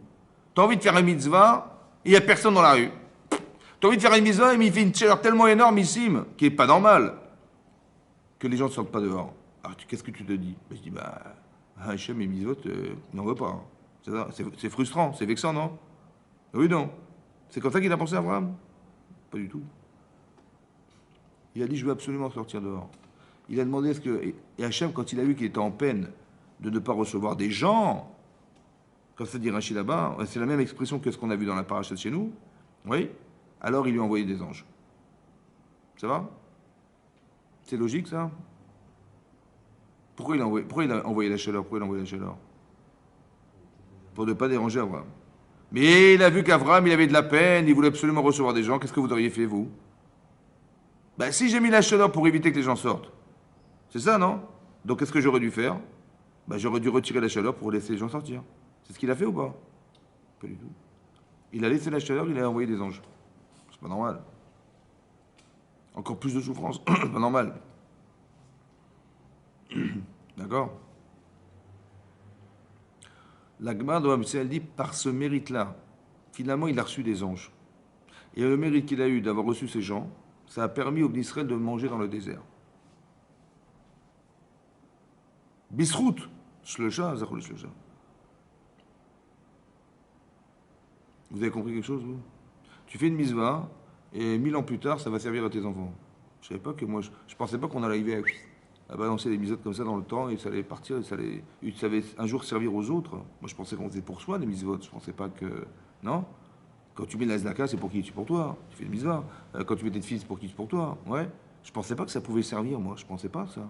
T'as envie de faire un mitzvah, et il n'y a personne dans la rue. T'as envie de faire une mitzvah, mais il fait une chaleur tellement énormissime, qui n'est pas normale, que les gens ne sortent pas dehors. Alors, qu'est-ce que tu te dis? Je dis, Hachem et mitzvot, n'en veut pas. C'est frustrant, c'est vexant, non? Oui, non. C'est comme ça qu'il a pensé à Abraham? Pas du tout. Il a dit, je veux absolument sortir dehors. Il a demandé est-ce que. Et Hachem, quand il a vu qu'il était en peine de ne pas recevoir des gens, comme ça dit Rachid là-bas, c'est la même expression que ce qu'on a vu dans la paracha de chez nous, oui, alors il lui a envoyé des anges. Ça va? C'est logique, ça? Pourquoi il a envoyé la chaleur? Pourquoi il a envoyé la chaleur? Pour ne pas déranger Abraham. Mais il a vu qu'Abraham, il avait de la peine, il voulait absolument recevoir des gens. Qu'est-ce que vous auriez fait, vous? Si j'ai mis la chaleur pour éviter que les gens sortent. C'est ça, non? Donc, qu'est-ce que j'aurais dû faire? J'aurais dû retirer la chaleur pour laisser les gens sortir. C'est ce qu'il a fait ou pas? Pas du tout. Il a laissé la chaleur, il a envoyé des anges. C'est pas normal. Encore plus de souffrance. C'est pas normal. D'accord? La Gemara de Ramsey, elle dit, par ce mérite-là, finalement, il a reçu des anges. Et le mérite qu'il a eu d'avoir reçu ces gens, ça a permis au Israël de manger dans le désert. Bisrout, shlocha, zachol shlocha. Vous avez compris quelque chose, vous? Tu fais une mitzvah, et 1000 ans plus tard, ça va servir à tes enfants. Je savais pas que moi, je pensais pas qu'on allait arriver à à balancer des mitzvot comme ça dans le temps et ça allait partir, ça allait un jour servir aux autres. Moi, je pensais qu'on faisait pour soi des mitzvot. Je pensais pas que. Non? Quand tu mets la zdaka, c'est pour qui? C'est pour toi. Tu fais une mitzvah. Quand tu mets tes fils, c'est pour qui? C'est pour toi. Ouais. Je pensais pas que ça pouvait servir, moi. Je pensais pas ça.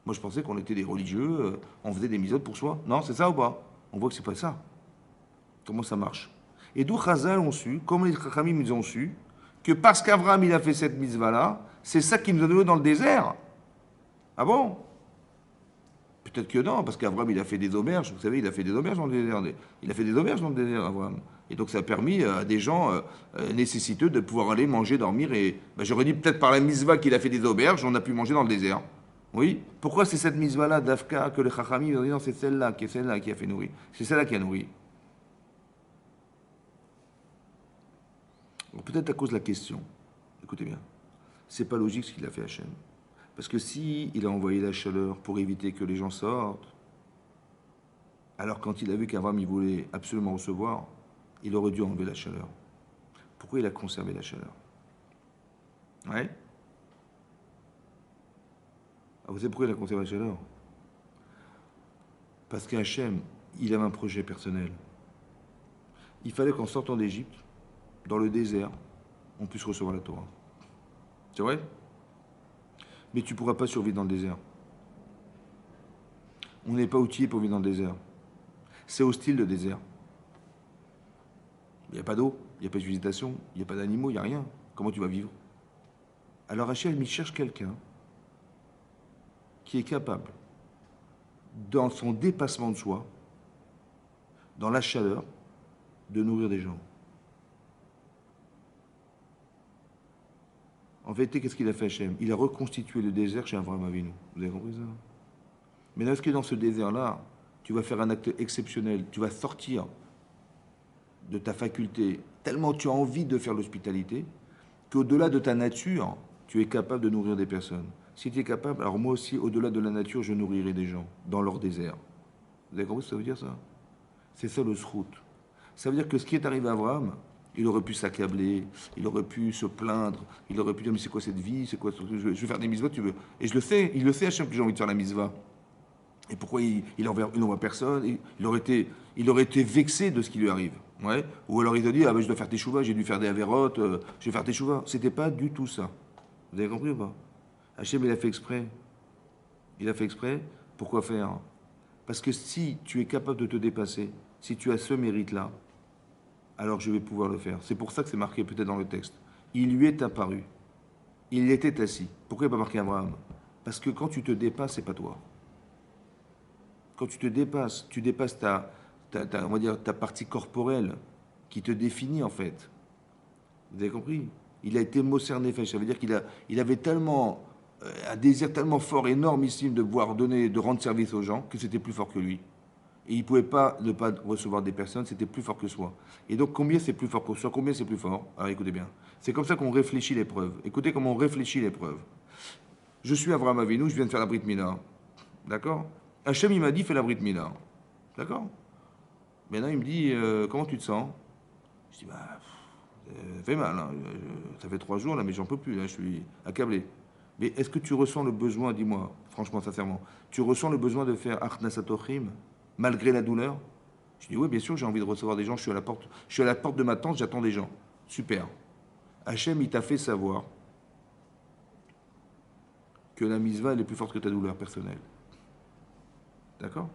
Moi, je pensais qu'on était des religieux, on faisait des mitzvot pour soi. Non, c'est ça ou pas? On voit que c'est pas ça. Comment ça marche? Et d'où Chazal ont su, comme les Chachamim ils ont su, que parce qu'Abraham il a fait cette mitzvah-là, c'est ça qui nous a donné dans le désert. Ah bon? Peut-être que non, parce qu'Abraham il a fait des auberges. Vous savez, il a fait des auberges dans le désert. Il a fait des auberges dans le désert, Abraham. Et donc ça a permis à des gens nécessiteux de pouvoir aller manger, dormir. Et ben, j'aurais dit peut-être par la mitzvah qu'il a fait des auberges, on a pu manger dans le désert. Oui. Pourquoi c'est cette mitzvah-là d'Afka que le Chachamim ont dit non, c'est celle-là qui a fait nourrir. C'est celle-là qui a nourri. Peut-être à cause de la question. Écoutez bien. C'est pas logique ce qu'il a fait Hachem. Parce que si il a envoyé la chaleur pour éviter que les gens sortent, alors quand il a vu qu'Abraham il voulait absolument recevoir, il aurait dû enlever la chaleur. Pourquoi il a conservé la chaleur? Ouais. Ah, vous savez pourquoi il a conservé la chaleur? Parce qu'Hachem, il avait un projet personnel. Il fallait qu'en sortant d'Égypte, dans le désert, on puisse recevoir la Torah. C'est vrai? Mais tu ne pourras pas survivre dans le désert. On n'est pas outillé pour vivre dans le désert. C'est hostile le désert. Il n'y a pas d'eau, il n'y a pas de végétation, il n'y a pas d'animaux, il n'y a rien. Comment tu vas vivre? Alors Hachem, il cherche quelqu'un qui est capable, dans son dépassement de soi, dans la chaleur, de nourrir des gens. En vérité, qu'est-ce qu'il a fait Hachem? Il a reconstitué le désert chez Abraham Avinu. Vous avez compris ça? Mais est-ce que dans ce désert-là, tu vas faire un acte exceptionnel, tu vas sortir de ta faculté, tellement tu as envie de faire l'hospitalité, qu'au-delà de ta nature, tu es capable de nourrir des personnes. Si tu es capable, alors moi aussi, au-delà de la nature, je nourrirai des gens dans leur désert. Vous avez compris ce que ça veut dire ça? C'est ça le srout. Ça veut dire que ce qui est arrivé à Abraham, il aurait pu s'accabler, il aurait pu se plaindre, il aurait pu dire mais c'est quoi cette vie, c'est quoi je vais faire des mitzvot, tu veux. Et je le sais, il le sait Hachem que j'ai envie de faire la mitzvah. Et pourquoi il n'envoie personne? Il aurait été vexé de ce qui lui arrive. Ouais. Ou alors il te dit ah ben je dois faire tes chouvas, j'ai dû faire des avérotes, je vais faire tes chouvas. C'était pas du tout ça. Vous avez compris ou pas? Hachem il a fait exprès. Il a fait exprès. Pourquoi faire? Parce que si tu es capable de te dépasser, si tu as ce mérite-là, alors je vais pouvoir le faire. C'est pour ça que c'est marqué peut-être dans le texte. Il lui est apparu. Il était assis. Pourquoi il n'a pas marqué Abraham? Parce que quand tu te dépasses, c'est pas toi. Quand tu te dépasses, tu dépasses on va dire, ta partie corporelle qui te définit en fait. Vous avez compris? Il a été Moser Nefesh. Ça veut dire il avait tellement un désir tellement fort, énormissime de pouvoir donner, de rendre service aux gens, que c'était plus fort que lui. Et il ne pouvait pas ne pas recevoir des personnes, c'était plus fort que soi. Et donc combien c'est plus fort que soi? Combien c'est plus fort? Alors écoutez bien. C'est comme ça qu'on réfléchit l'épreuve. Écoutez comment on réfléchit l'épreuve. Je suis Avraham Avinu, je viens de faire la Brit Mila. D'accord? Hachem il m'a dit fais la Brit Mila. D'accord? Maintenant il me dit comment tu te sens? Je dis bah ça fait mal, hein. Ça fait 3 jours là mais j'en peux plus, là, je suis accablé. Mais est-ce que tu ressens le besoin, dis-moi, franchement, sincèrement, tu ressens le besoin de faire Achnasatochim malgré la douleur? Je dis oui, bien sûr, j'ai envie de recevoir des gens, je suis à la porte de ma tente, j'attends des gens. Super. Hachem, il t'a fait savoir que la mitzvah, elle est plus forte que ta douleur personnelle. D'accord?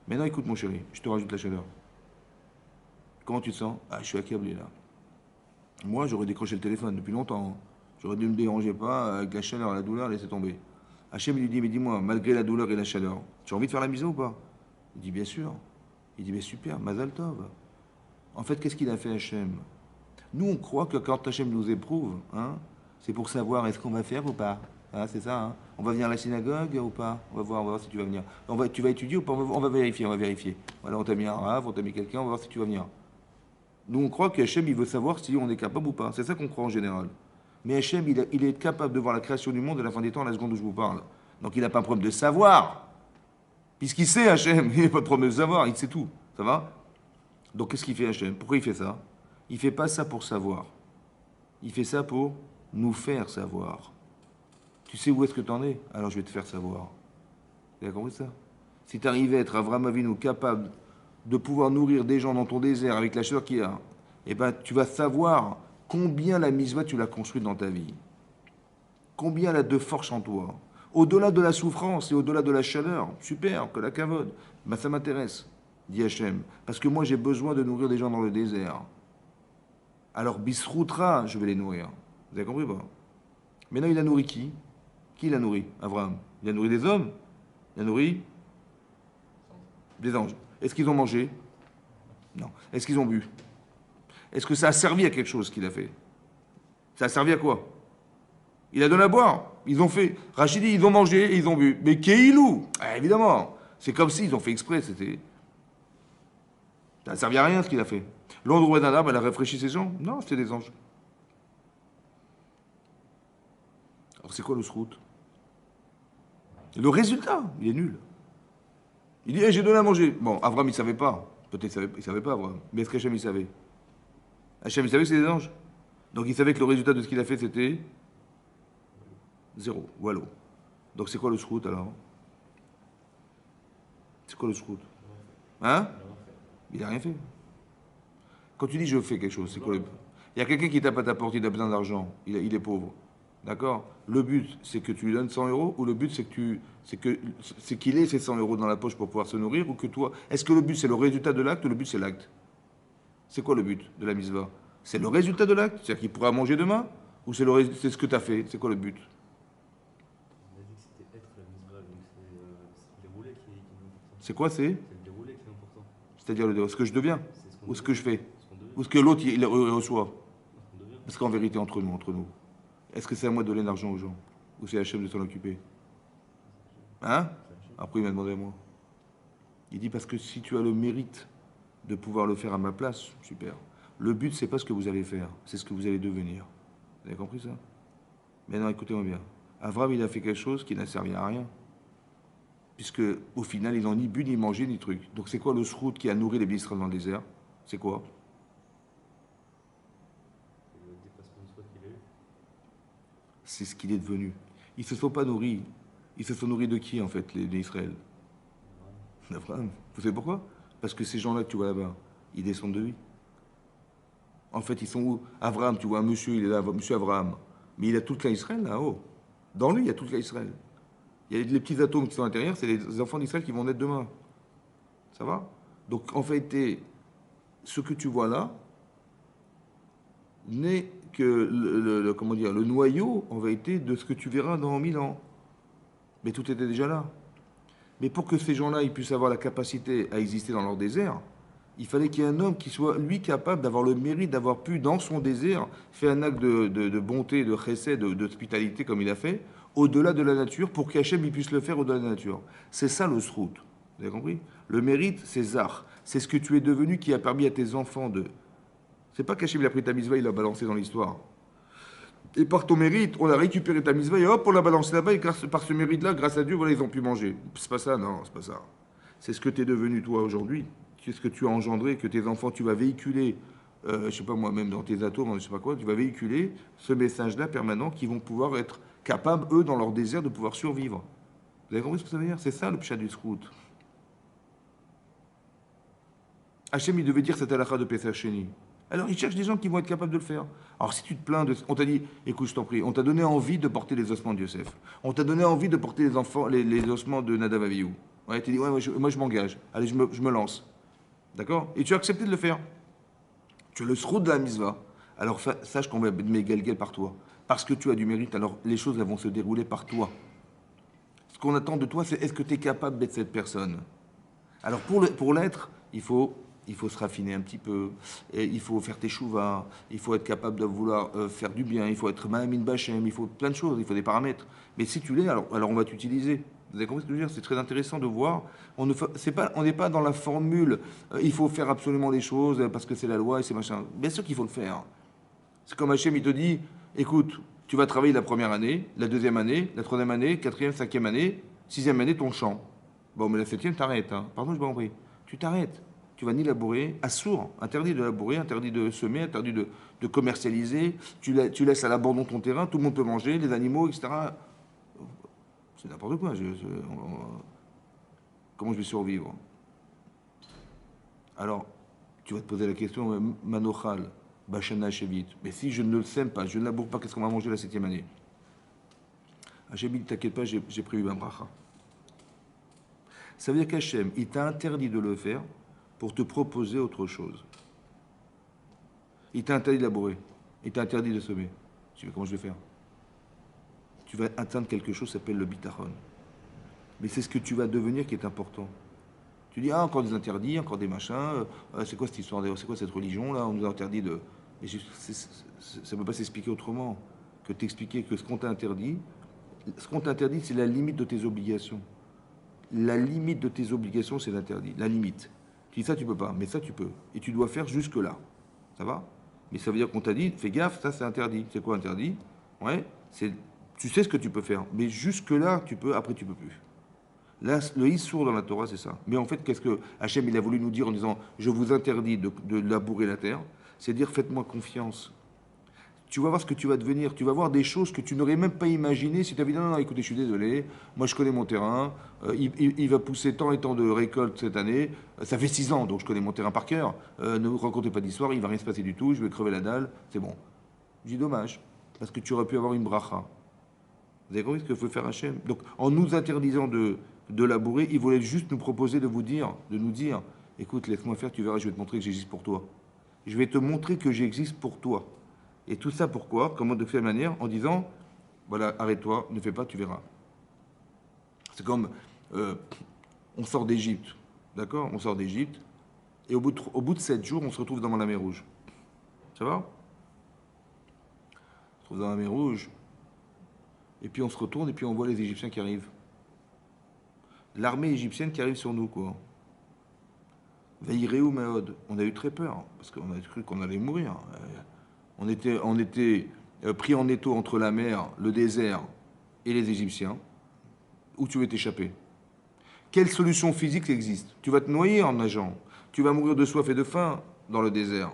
Maintenant, écoute, mon chéri, je te rajoute la chaleur. Comment tu te sens? Ah, je suis accablé là. Moi, j'aurais décroché le téléphone depuis longtemps. J'aurais dû me déranger pas avec la chaleur, la douleur, laisser tomber. Hachem lui dit, mais dis-moi, malgré la douleur et la chaleur, tu as envie de faire la mitzvah ou pas? Il dit, bien sûr. Il dit, mais super, Mazal Tov. En fait, qu'est-ce qu'il a fait Hachem? Nous, on croit que quand Hachem nous éprouve, hein, c'est pour savoir est-ce qu'on va faire ou pas. Hein, c'est ça. Hein. On va venir à la synagogue ou pas? On va voir si tu vas venir. Tu vas étudier ou pas? On va vérifier. Voilà, on t'a mis un rave, on t'a mis quelqu'un, on va voir si tu vas venir. Nous, on croit que Hachem, il veut savoir si on est capable ou pas. C'est ça qu'on croit en général. Mais Hachem, il est capable de voir la création du monde à la fin des temps, à la seconde où je vous parle. Donc il n'a pas un problème de savoir. Puisqu'il sait Hachem, il n'a pas de problème de savoir, il sait tout. Ça va? Donc qu'est-ce qu'il fait Hachem? Pourquoi il fait ça? Il ne fait pas ça pour savoir. Il fait ça pour nous faire savoir. Tu sais où est-ce que tu en es? Alors je vais te faire savoir. Tu as compris ça? Si tu arrivais à être Avraham Avinu capable de pouvoir nourrir des gens dans ton désert avec la chaleur qu'il y a, eh ben, tu vas savoir combien la mitzvah tu l'as construite dans ta vie. Combien elle a de force en toi. Au-delà de la souffrance et au-delà de la chaleur, super, que la kavod, ben, ça m'intéresse, dit Hachem. Parce que moi j'ai besoin de nourrir des gens dans le désert. Alors Bisroutra, je vais les nourrir. Vous avez compris ou pas? Maintenant il a nourri qui? Qui l'a nourri? Abraham. Il a nourri des hommes? Il a nourri des anges. Est-ce qu'ils ont mangé? Non. Est-ce qu'ils ont bu? Est-ce que ça a servi à quelque chose ce qu'il a fait? Ça a servi à quoi? Il a donné à boire. Ils ont fait. Rachid dit, ils ont mangé et ils ont bu. Mais Keilou, évidemment. C'est comme s'ils ont fait exprès. C'était. Ça n'a servi à rien ce qu'il a fait. L'ombre d'un arbre, elle a réfléchi ses gens? Non, c'était des anges. Alors c'est quoi le srout? Le résultat, il est nul. Il dit, hey, j'ai donné à manger. Bon, Avram, il ne savait pas. Peut-être il ne savait pas, Avram. Mais est-ce qu'Hachem, il savait? Hachem, il savait que c'était des anges. Donc il savait que le résultat de ce qu'il a fait, c'était zéro. Voilà. Donc c'est quoi le srout alors? C'est quoi le srout? Hein? Il n'a rien fait. Quand tu dis je fais quelque chose, c'est quoi le... Il y a quelqu'un qui tape à ta porte, il a besoin d'argent, il est pauvre. D'accord? Le but, c'est que tu lui donnes 100 euros, ou le but, c'est qu'il ait ces 100 euros dans la poche pour pouvoir se nourrir, ou que toi... Est-ce que le but, c'est le résultat de l'acte, ou le but, c'est l'acte? C'est quoi le but de la mitzvah? C'est le résultat de l'acte? C'est-à-dire qu'il pourra manger demain? Ou c'est ce que tu as fait? C'est quoi le but? On a dit que c'était être la mitzvah, donc c'est le déroulé qui est important. C'est quoi c'est? C'est le déroulé qui est important. C'est-à-dire ce que je deviens? Ou ce que je fais? Ce qu'on devient. Ou ce que l'autre, il reçoit? Ce qu'on devient. Parce qu'en vérité, entre nous, est-ce que c'est à moi de donner de l'argent aux gens? Ou c'est Hachem de s'en occuper? Hein? Après, il m'a demandé à moi. Il dit parce que si tu as le mérite de pouvoir le faire à ma place, super. Le but, c'est pas ce que vous allez faire, c'est ce que vous allez devenir. Vous avez compris ça? Maintenant, écoutez-moi bien. Avram, il a fait quelque chose qui n'a servi à rien. Puisque, au final, ils n'ont ni bu, ni mangé, ni truc. Donc, c'est quoi le srout qui a nourri les Israël dans le désert? C'est quoi? C'est le dépassement de soi qu'il a eu. C'est ce qu'il est devenu. Ils ne se sont pas nourris. Ils se sont nourris de qui, en fait, les Israël? D'Abraham. Vous savez pourquoi? Parce que ces gens-là que tu vois là-bas, ils descendent de lui. En fait, ils sont où? Abraham, tu vois, un monsieur, il est là, monsieur Abraham. Mais il a toute l'Israël là-haut. Dans lui, il y a toute l'Israël. Il y a les petits atomes qui sont à l'intérieur, c'est les enfants d'Israël qui vont naître demain. Ça va? Donc, en fait, ce que tu vois là n'est que comment dire, le noyau, en vérité, de ce que tu verras dans 1000 ans. Mais tout était déjà là. Mais pour que ces gens-là ils puissent avoir la capacité à exister dans leur désert, il fallait qu'il y ait un homme qui soit, lui, capable d'avoir le mérite d'avoir pu, dans son désert, faire un acte de bonté, de chesed, d'hospitalité, comme il a fait, au-delà de la nature, pour qu'Hachem puisse le faire au-delà de la nature. C'est ça le srout. Vous avez compris? Le mérite, c'est zar. C'est ce que tu es devenu qui a permis à tes enfants de... C'est pas qu'Hachem il a pris ta mitzvah, il l'a balancé dans l'histoire. Et par ton mérite, on a récupéré ta mitzvah et hop, on l'a balancé là-bas et par ce mérite-là, grâce à Dieu, voilà, ils ont pu manger. C'est pas ça, non, c'est pas ça. C'est ce que tu es devenu toi aujourd'hui. C'est ce que tu as engendré, que tes enfants, tu vas véhiculer, je sais pas moi-même dans tes atomes, je sais pas quoi, tu vas véhiculer ce message-là permanent qui vont pouvoir être capables, eux, dans leur désert, de pouvoir survivre. Vous avez compris ce que ça veut dire? C'est ça le pshat du srout. Hachem, il devait dire cette halakha de Pesach Sheni. Alors, il cherche des gens qui vont être capables de le faire. Alors, si tu te plains de... On t'a dit, écoute, je t'en prie, on t'a donné envie de porter les ossements de Yosef. On t'a donné envie de porter les enfants, les ossements de Nadav Avihu. Ouais, tu dis, ouais, moi je m'engage. Allez, je me lance. D'accord? Et tu as accepté de le faire. Tu as le srout de la mitzvah. Alors, sache qu'on va mettre mes galguels par toi. Parce que tu as du mérite, alors les choses elles vont se dérouler par toi. Ce qu'on attend de toi, c'est est-ce que tu es capable d'être cette personne? Alors, pour l'être, il faut se raffiner un petit peu, et il faut faire tes chouvas, il faut être capable de vouloir faire du bien, il faut être ma'amin bachem, il faut plein de choses, il faut des paramètres. Mais si tu l'es, alors on va t'utiliser. Vous avez compris ce que je veux dire? C'est très intéressant de voir. On n'est pas dans la formule, il faut faire absolument les choses parce que c'est la loi et c'est machin. Bien sûr qu'il faut le faire. C'est comme Hachem, il te dit, écoute, tu vas travailler la première année, la deuxième année, la troisième année, quatrième, cinquième année, sixième année, ton champ. Bon, mais la septième, t'arrêtes. Hein. Pardon, je n'ai pas compris. Tu t'arrêtes. Tu vas ni labourer, assourd, interdit de labourer, interdit de semer, interdit de commercialiser. Tu laisses à l'abandon ton terrain, tout le monde peut manger, les animaux, etc. C'est n'importe quoi. Comment je vais survivre? Alors, tu vas te poser la question, Manochal, Bachana Shevit. Mais si je ne le sème pas, je ne laboure pas, qu'est-ce qu'on va manger la 7e année? Hachem, t'inquiète pas, j'ai prévu un bracha. Ça veut dire qu'Hachem, il t'a interdit de le faire pour te proposer autre chose. Il t'a interdit de labourer. Il t'a interdit de semer. Tu veux comment je vais faire? Tu vas atteindre quelque chose qui s'appelle le bitachon. Mais c'est ce que tu vas devenir qui est important. Tu dis, ah, encore des interdits, encore des machins. C'est quoi cette histoire? C'est quoi cette religion là? On nous a interdit de. Mais ça ne peut pas s'expliquer autrement que t'expliquer que ce qu'on t'a interdit, c'est la limite de tes obligations. La limite de tes obligations, c'est l'interdit. La limite. Tu dis ça, tu peux pas, mais ça, tu peux. Et tu dois faire jusque-là. Ça va? Mais ça veut dire qu'on t'a dit, fais gaffe, ça, c'est interdit. C'est quoi interdit? Ouais, tu sais ce que tu peux faire. Mais jusque-là, tu peux, après, tu peux plus. Là, le Issour dans la Torah, c'est ça. Mais en fait, qu'est-ce que Hachem, il a voulu nous dire en disant, je vous interdis de labourer la terre? C'est dire, faites-moi confiance. Tu vas voir ce que tu vas devenir. Tu vas voir des choses que tu n'aurais même pas imaginées si tu avais dit non, non, écoutez, je suis désolé, moi je connais mon terrain, il va pousser tant et tant de récoltes cette année, ça fait 6 ans, donc je connais mon terrain par cœur, ne vous racontez pas d'histoire, il va rien se passer du tout, je vais crever la dalle, c'est bon. Je dis dommage, parce que tu aurais pu avoir une bracha. Vous avez compris ce que faut faire Hachem? Donc en nous interdisant de labourer, il voulait juste nous proposer de nous dire, écoute, laisse-moi faire, tu verras, je vais te montrer que j'existe pour toi. Je vais te montrer que j'existe pour toi. Et tout ça pourquoi? Comment de quelle manière? En disant, voilà, arrête-toi, ne fais pas, tu verras. C'est comme, on sort d'Égypte, d'accord? On sort d'Égypte, et au bout de 7 jours, on se retrouve dans la mer Rouge. Ça va? On se retrouve dans la mer Rouge, et puis on se retourne, et puis on voit les Égyptiens qui arrivent. L'armée égyptienne qui arrive sur nous, quoi. Veireu Maod. On a eu très peur, parce qu'on a cru qu'on allait mourir. On était pris en étau entre la mer, le désert et les Égyptiens. Où tu veux t'échapper? Quelle solution physique existe? Tu vas te noyer en nageant. Tu vas mourir de soif et de faim dans le désert.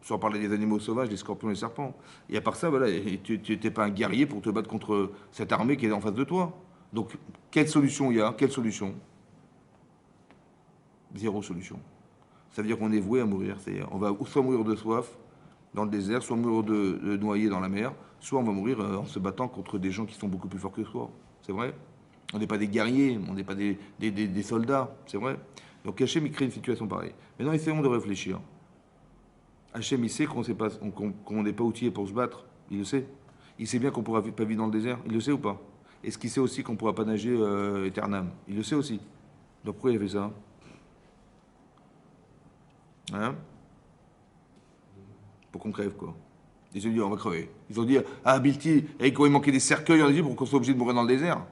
Sans parler des animaux sauvages, des scorpions et des serpents. Et à part ça, voilà, tu n'étais pas un guerrier pour te battre contre cette armée qui est en face de toi. Donc, quelle solution il y a? Quelle solution? Zéro solution. Ça veut dire qu'on est voué à mourir. C'est-à-dire, on va soit mourir de soif dans le désert, soit mourir de noyer dans la mer, soit on va mourir en se battant contre des gens qui sont beaucoup plus forts que soi. C'est vrai? On n'est pas des guerriers, on n'est pas des soldats, c'est vrai? Donc Hachem, il crée une situation pareille. Maintenant, essayons de réfléchir. Hachem, il sait qu'on n'est pas outillé pour se battre. Il le sait. Il sait bien qu'on ne pourra pas vivre dans le désert. Il le sait ou pas? Est-ce qu'il sait aussi qu'on ne pourra pas nager éternam? Il le sait aussi. Donc pourquoi il a fait ça? Hein? Pour qu'on crève, quoi. Ils ont dit, on va crever. Ils ont dit, ah, Bilti, et quand il manquait des cercueils, on a dit, pour qu'on soit obligé de mourir dans le désert.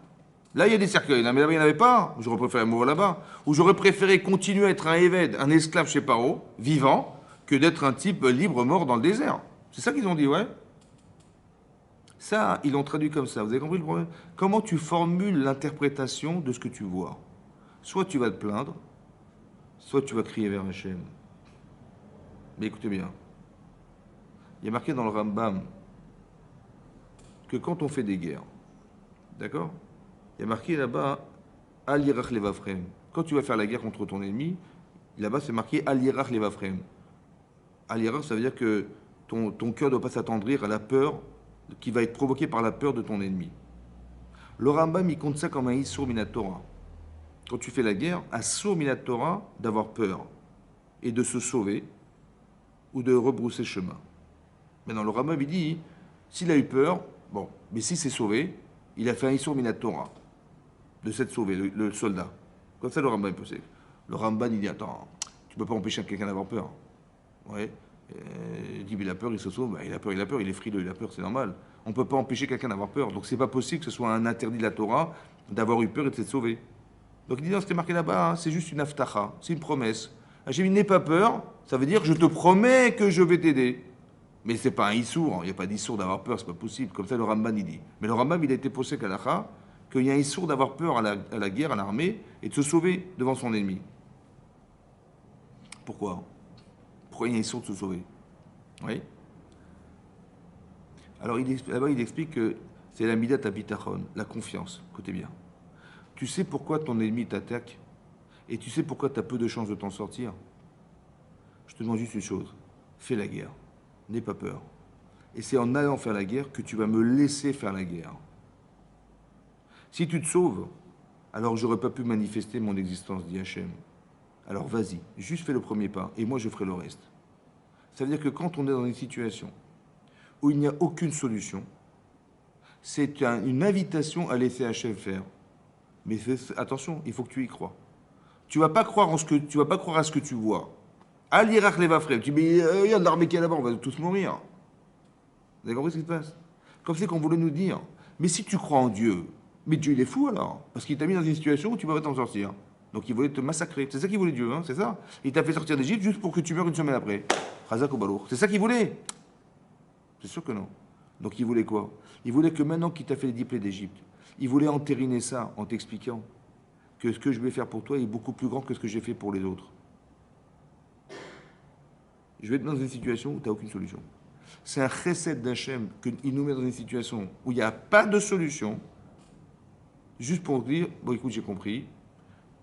Là, il y a des cercueils. Là, mais là-bas, il n'y en avait pas. J'aurais préféré mourir là-bas. Ou j'aurais préféré continuer à être un évêque, un esclave chez Paro, vivant, que d'être un type libre mort dans le désert. C'est ça qu'ils ont dit, ouais. Ça, ils l'ont traduit comme ça. Vous avez compris le problème? Comment tu formules l'interprétation de ce que tu vois? Soit tu vas te plaindre, soit tu vas crier vers Hachem. Mais écoutez bien. Il y a marqué dans le Rambam que quand on fait des guerres, d'accord? Il y a marqué là-bas Al Yirach Levavchem. Quand tu vas faire la guerre contre ton ennemi, là-bas c'est marqué Al Yirach Levavchem. Al Yirach, ça veut dire que ton cœur ne doit pas s'attendrir à la peur qui va être provoquée par la peur de ton ennemi. Le Rambam, il compte ça comme un Issour Minatora. Quand tu fais la guerre, Assur Minatora, d'avoir peur et de se sauver ou de rebrousser chemin. Maintenant, le Rambam, il dit, s'il a eu peur, bon, mais s'il s'est sauvé, il a fait un Issour Minatora, de s'être sauvé, le soldat. Comme ça, le Rambam est possible. Le Rambam, il dit, attends, tu ne peux pas empêcher quelqu'un d'avoir peur. Ouais. Il dit, mais il a peur, il se sauve, ben, il a peur, il est frileux, il a peur, c'est normal. On ne peut pas empêcher quelqu'un d'avoir peur. Donc, c'est pas possible que ce soit un interdit de la Torah d'avoir eu peur et de s'être sauvé. Donc, il dit, non, c'était marqué là-bas, hein, c'est juste une aftacha, c'est une promesse. Hachem, n'aie pas peur, ça veut dire, je te promets que je vais t'aider. Mais c'est pas un issour, il n'y a pas d'issour d'avoir peur, c'est pas possible. Comme ça, le Ramban, il dit. Mais le Rambam, il a été posé qu'Alacha, qu'il y a un issour d'avoir peur à la guerre, à l'armée, et de se sauver devant son ennemi. Pourquoi? Pourquoi il y a un issour de se sauver? Oui. Alors, là-bas, il explique que c'est la midat habitachon, la confiance. Écoutez bien. Tu sais pourquoi ton ennemi t'attaque? Et tu sais pourquoi tu as peu de chances de t'en sortir? Je te demande juste une chose. Fais la guerre. N'aie pas peur. Et c'est en allant faire la guerre que tu vas me laisser faire la guerre. Si tu te sauves, alors j'aurais pas pu manifester mon existence, dit Hachem. Alors vas-y, juste fais le premier pas, et moi je ferai le reste. Ça veut dire que quand on est dans une situation où il n'y a aucune solution, c'est une invitation à laisser Hachem faire. Mais attention, il faut que tu y crois. Tu vas pas croire tu vas pas croire à ce que tu vois. Al Yirach Leva Frem. Tu dis, mais il y a de l'armée qui est là-bas, on va tous mourir. Vous avez compris ce qui se passe? Comme c'est qu'on voulait nous dire. Mais si tu crois en Dieu, mais Dieu il est fou alors. Parce qu'il t'a mis dans une situation où tu ne vas pas t'en sortir. Donc il voulait te massacrer. C'est ça qu'il voulait Dieu, hein, c'est ça? Il t'a fait sortir d'Égypte juste pour que tu meurs une semaine après. Razak ou Balour. C'est ça qu'il voulait? C'est sûr que non. Donc il voulait quoi? Il voulait que maintenant qu'il t'a fait les 10 plaies d'Égypte, il voulait entériner ça en t'expliquant que ce que je vais faire pour toi est beaucoup plus grand que ce que j'ai fait pour les autres. Je vais être dans une situation où tu n'as aucune solution. C'est un chesed d'Hachem qu'il nous met dans une situation où il n'y a pas de solution, juste pour dire, bon écoute, j'ai compris,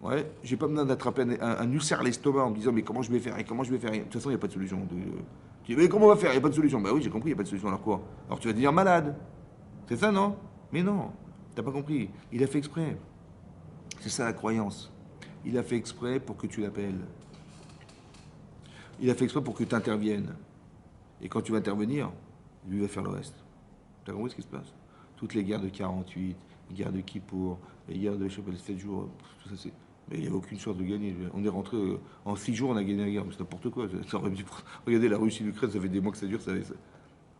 ouais, j'ai pas besoin d'attraper un ulcère à l'estomac en me disant, mais comment je vais faire, et comment je vais faire, de toute façon, il n'y a pas de solution. Tu dis, mais comment on va faire, il n'y a pas de solution. Bah oui, j'ai compris, il n'y a pas de solution, alors quoi? Alors tu vas devenir malade. C'est ça, non? Mais non, t'as pas compris. Il a fait exprès. C'est ça la croyance. Il a fait exprès pour que tu l'appelles. Il a fait exprès pour que tu interviennes. Et quand tu vas intervenir, lui va faire le reste. Tu as compris ce qui se passe? Toutes les guerres de 48, les guerres de Kippour, les guerres de, je sais pas, les 7 jours, tout ça c'est... Mais il n'y avait aucune chance de gagner. On est rentré, en 6 jours on a gagné la guerre, c'est n'importe quoi. Regardez la Russie, l'Ukraine, ça fait des mois que ça dure.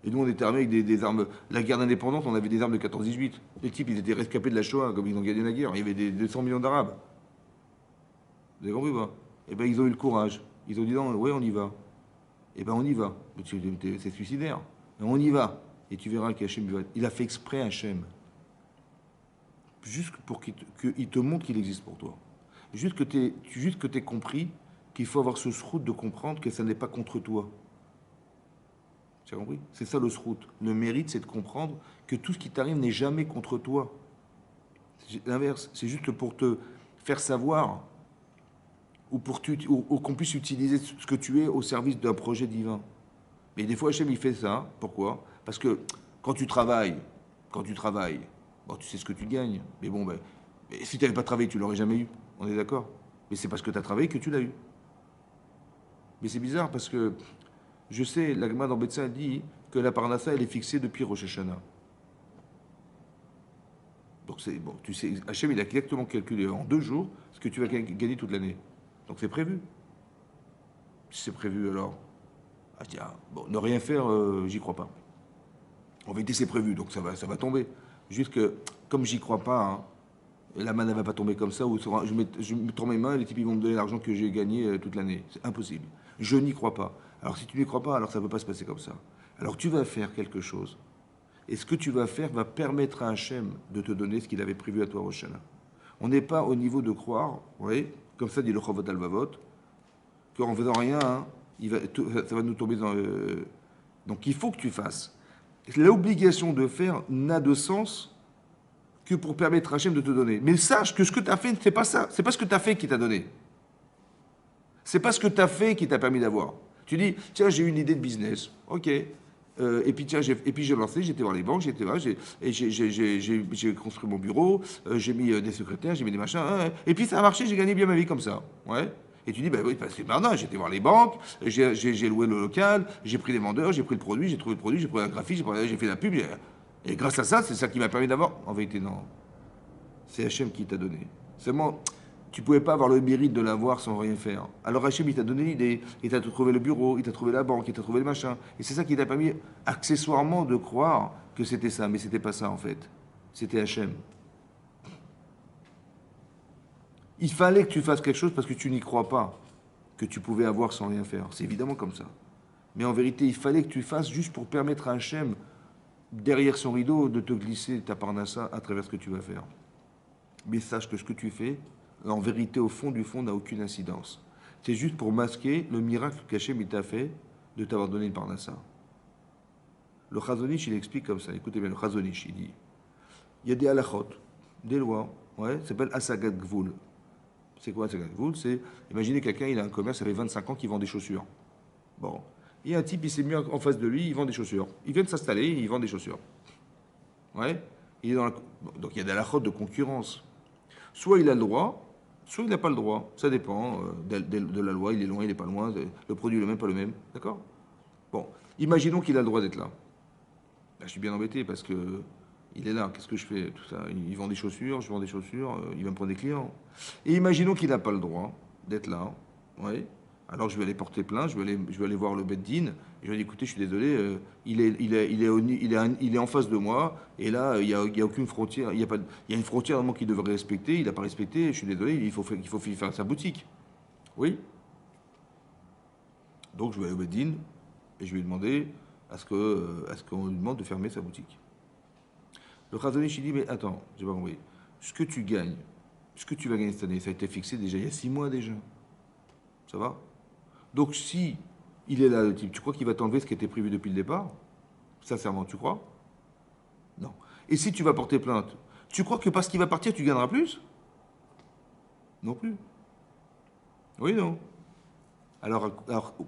Et nous on était armés avec des armes... La guerre d'indépendance, on avait des armes de 14-18. Les types, ils étaient rescapés de la Shoah, comme ils ont gagné la guerre. Il y avait des 200 millions d'Arabes. Vous avez compris ou pas? Eh bien ils ont eu le courage. Ils ont dit non, ouais on y va. Eh ben on y va. C'est suicidaire. Mais on y va. Et tu verras qu'Hachem, il a fait exprès Hachem. Juste pour qu'il te montre qu'il existe pour toi. Juste que tu aies compris qu'il faut avoir ce srout de comprendre que ça n'est pas contre toi. Tu as compris? C'est ça le srout. Le mérite, c'est de comprendre que tout ce qui t'arrive n'est jamais contre toi. C'est l'inverse. C'est juste pour te faire savoir ou qu'on puisse utiliser ce que tu es au service d'un projet divin. Mais des fois, Hachem, il fait ça. Pourquoi? Parce que quand tu travailles, bon, tu sais ce que tu gagnes. Mais bon, ben, si tu n'avais pas travaillé, tu l'aurais jamais eu. On est d'accord? Mais c'est parce que tu as travaillé que tu l'as eu. Mais c'est bizarre parce que je sais, la Gemara dans Betsa dit que la Parnassa, elle est fixée depuis Rosh Hashanah. Donc c'est bon, tu sais, Hachem, il a exactement calculé en 2 jours ce que tu vas gagner toute l'année. Donc c'est prévu. Si c'est prévu, alors. Ah tiens, bon, ne rien faire, j'y crois pas. En vérité, c'est prévu, donc ça va tomber. Juste que, comme j'y crois pas, hein, la manne ne va pas tomber comme ça, ou je me tends mes mains et les types ils vont me donner l'argent que j'ai gagné toute l'année. C'est impossible. Je n'y crois pas. Alors si tu n'y crois pas, alors ça ne peut pas se passer comme ça. Alors tu vas faire quelque chose. Et ce que tu vas faire va permettre à Hachem de te donner ce qu'il avait prévu à toi, Roshana. On n'est pas au niveau de croire, vous voyez, comme ça dit le Chovot Alvavot, qu'en faisant rien, hein, ça va nous tomber dans le... Donc il faut que tu fasses. L'obligation de faire n'a de sens que pour permettre à Hachem de te donner. Mais sache que ce que tu as fait, c'est pas ça. C'est pas ce que tu as fait qui t'a donné. C'est pas ce que tu as fait qui t'a permis d'avoir. Tu dis, tiens, j'ai une idée de business. Ok. Et puis tiens, j'ai lancé, j'étais voir les banques, j'étais là, j'ai construit mon bureau, j'ai mis des secrétaires, j'ai mis des machins, hein, et puis ça a marché, j'ai gagné bien ma vie comme ça. Ouais. Et tu dis, bah oui, parce que maintenant, j'étais voir les banques, j'ai loué le local, j'ai pris les vendeurs, j'ai pris le produit, j'ai trouvé le produit, j'ai pris la graphie, j'ai fait la pub, et grâce à ça, c'est ça qui m'a permis d'avoir. En vérité, non. C'est Hachem qui t'a donné. Seulement, tu ne pouvais pas avoir le mérite de l'avoir sans rien faire. Alors Hachem, il t'a donné l'idée, il t'a trouvé le bureau, il t'a trouvé la banque, il t'a trouvé le machin. Et c'est ça qui t'a permis, accessoirement, de croire que c'était ça. Mais c'était pas ça, en fait. C'était Hachem. Il fallait que tu fasses quelque chose parce que tu n'y crois pas que tu pouvais avoir sans rien faire. C'est évidemment comme ça. Mais en vérité, il fallait que tu fasses juste pour permettre à Hachem, derrière son rideau, de te glisser ta parnassa à travers ce que tu vas faire. Mais sache que ce que tu fais, en vérité, au fond du fond, n'a aucune incidence. C'est juste pour masquer le miracle qu'Hachem t'a fait de t'avoir donné une parnassa. Le Chazonish, il explique comme ça. Écoutez bien, le Chazonish, il dit, il y a des halachot, des lois, ouais, ça s'appelle Asagat Gvul. C'est quoi Sagat Gvoul? C'est, imaginez quelqu'un, il a un commerce, ça fait 25 ans qu'il vend des chaussures. Bon. Il y a un type, il s'est mis en face de lui, il vend des chaussures. Il vient de s'installer, il vend des chaussures. Ouais. Il est dans la... Donc il y a des halachot de concurrence. Soit il a le droit, soit il n'a pas le droit. Ça dépend de la loi, il est loin, il n'est pas loin, le produit est le même, pas le même. D'accord? Bon. Imaginons qu'il a le droit d'être là. Ben, je suis bien embêté parce que il est là. Qu'est-ce que je fais? Tout ça. Il vend des chaussures, je vends des chaussures, il va me prendre des clients. Et imaginons qu'il n'a pas le droit d'être là. Ouais. Alors je vais aller porter plainte, je vais aller voir le Beddin, et je vais dire écoutez, je suis désolé, il est en face de moi, et là, il y a aucune frontière, il y a une frontière vraiment qu'il devrait respecter, il n'a pas respecté, je suis désolé, il faut faire sa boutique. Oui. Donc je vais aller au Beddin, et je vais lui demander à ce qu'on lui demande de fermer sa boutique. Le Chazon Ish, il dit mais attends, j'ai pas compris. Ce que tu gagnes, ce que tu vas gagner cette année, ça a été fixé déjà il y a 6 mois déjà. Ça va? Donc si il est là, le type, tu crois qu'il va t'enlever ce qui était prévu depuis le départ? Sincèrement, tu crois? Non. Et si tu vas porter plainte, tu crois que parce qu'il va partir, tu gagneras plus? Non plus. Oui, non. Alors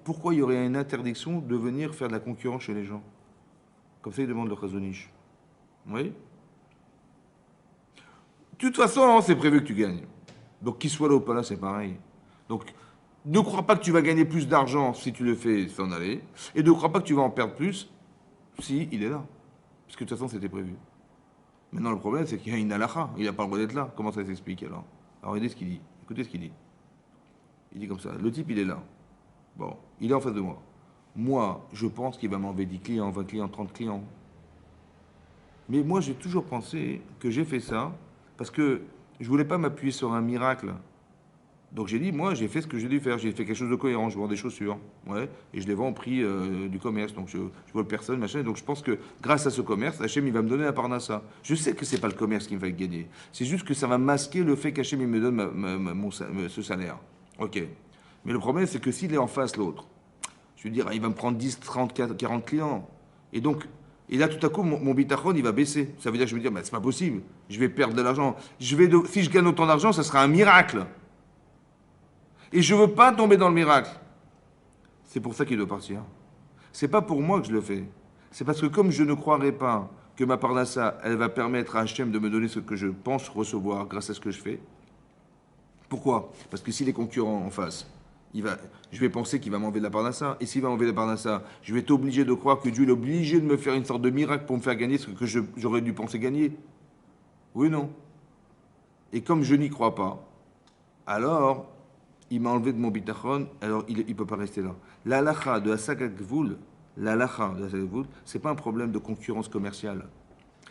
pourquoi il y aurait une interdiction de venir faire de la concurrence chez les gens? Comme ça, il demande le Chazon Ish. Oui? De toute façon, hein, c'est prévu que tu gagnes. Donc qu'il soit là ou pas là, c'est pareil. Donc ne crois pas que tu vas gagner plus d'argent si tu le fais s'en aller. Et ne crois pas que tu vas en perdre plus si il est là. Parce que de toute façon, c'était prévu. Maintenant, le problème, c'est qu'il y a une halakha. Il n'a pas le droit d'être là. Comment ça s'explique alors? Alors, regardez ce qu'il dit. Écoutez ce qu'il dit. Il dit comme ça. Le type, il est là. Bon, il est en face de moi. Moi, je pense qu'il va m'enlever 10 clients, 20 clients, 30 clients. Mais moi, j'ai toujours pensé que j'ai fait ça parce que je ne voulais pas m'appuyer sur un miracle. Donc j'ai dit, moi, j'ai fait ce que j'ai dû faire. J'ai fait quelque chose de cohérent. Je vends des chaussures. Ouais, et je les vends au prix du commerce. Donc je vole personne, machin. Donc je pense que grâce à ce commerce, Hachem, il va me donner la parnassa. Je sais que c'est pas le commerce qui me va gagner. C'est juste que ça va masquer le fait qu'Hachem, il me donne ce salaire. Ok. Mais le problème, c'est que s'il est en face, l'autre, je veux dire, il va me prendre 10, 30, 40 clients. Et donc, et là, tout à coup, mon bitachon, il va baisser. Ça veut dire, je vais me dire, mais c'est pas possible. Je vais perdre de l'argent. Si je gagne autant d'argent, ça sera un miracle. Et je ne veux pas tomber dans le miracle. C'est pour ça qu'il doit partir. C'est pas pour moi que je le fais. C'est parce que comme je ne croirais pas que ma parnassa, elle va permettre à Hachem de me donner ce que je pense recevoir grâce à ce que je fais. Pourquoi? Parce que si les concurrents en face, je vais penser qu'il va m'enlever de la parnassa. Et s'il va m'enlever de la parnassa, je vais être obligé de croire que Dieu est obligé de me faire une sorte de miracle pour me faire gagner ce que j'aurais dû penser gagner. Oui, non. Et comme je n'y crois pas, alors il m'a enlevé de mon bitachon, alors il ne peut pas rester là. La halakha de Sagat Gvoul, c'est pas un problème de concurrence commerciale.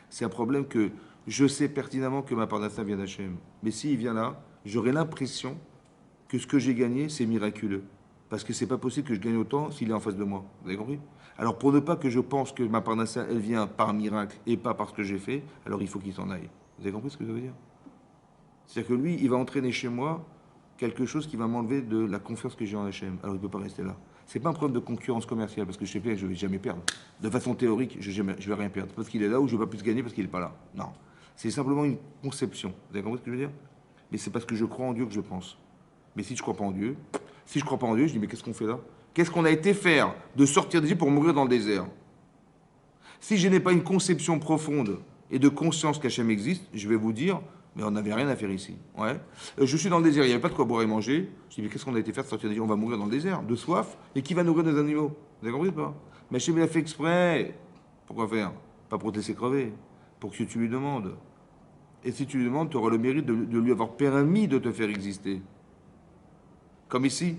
C'est un problème que je sais pertinemment que ma parnassa vient d'Hachem. Mais s'il vient là, j'aurai l'impression que ce que j'ai gagné, c'est miraculeux. Parce que c'est pas possible que je gagne autant s'il est en face de moi. Vous avez compris? Alors pour ne pas que je pense que ma parnassa, elle vient par miracle et pas par ce que j'ai fait, alors il faut qu'il s'en aille. Vous avez compris ce que je veux dire? C'est-à-dire que lui, il va entraîner chez moi quelque chose qui va m'enlever de la confiance que j'ai en Hachem. Alors il ne peut pas rester là. C'est pas un problème de concurrence commerciale, parce que je sais bien que je ne vais jamais perdre. De façon théorique, je ne vais rien perdre. Parce qu'il est là ou je ne vais pas plus gagner parce qu'il n'est pas là. Non. C'est simplement une conception. Vous avez compris ce que je veux dire? Mais c'est parce que je crois en Dieu que je pense. Mais si je ne crois pas en Dieu, je dis mais qu'est-ce qu'on fait là? Qu'est-ce qu'on a été faire de sortir d'Égypte pour mourir dans le désert? Si je n'ai pas une conception profonde et de conscience qu'Hachem existe, je vais vous dire, mais on n'avait rien à faire ici. Ouais. Je suis dans le désert, il n'y avait pas de quoi boire et manger. Je dis, mais qu'est-ce qu'on a été faire de sortir d'Égypte? On va mourir dans le désert, de soif. Et qui va nourrir nos animaux? Vous avez compris ou pas? Mais Hachem, il a fait exprès. Pourquoi faire? Pas pour te laisser crever, pour que tu lui demandes. Et si tu lui demandes, tu auras le mérite de lui avoir permis de te faire exister. Comme ici.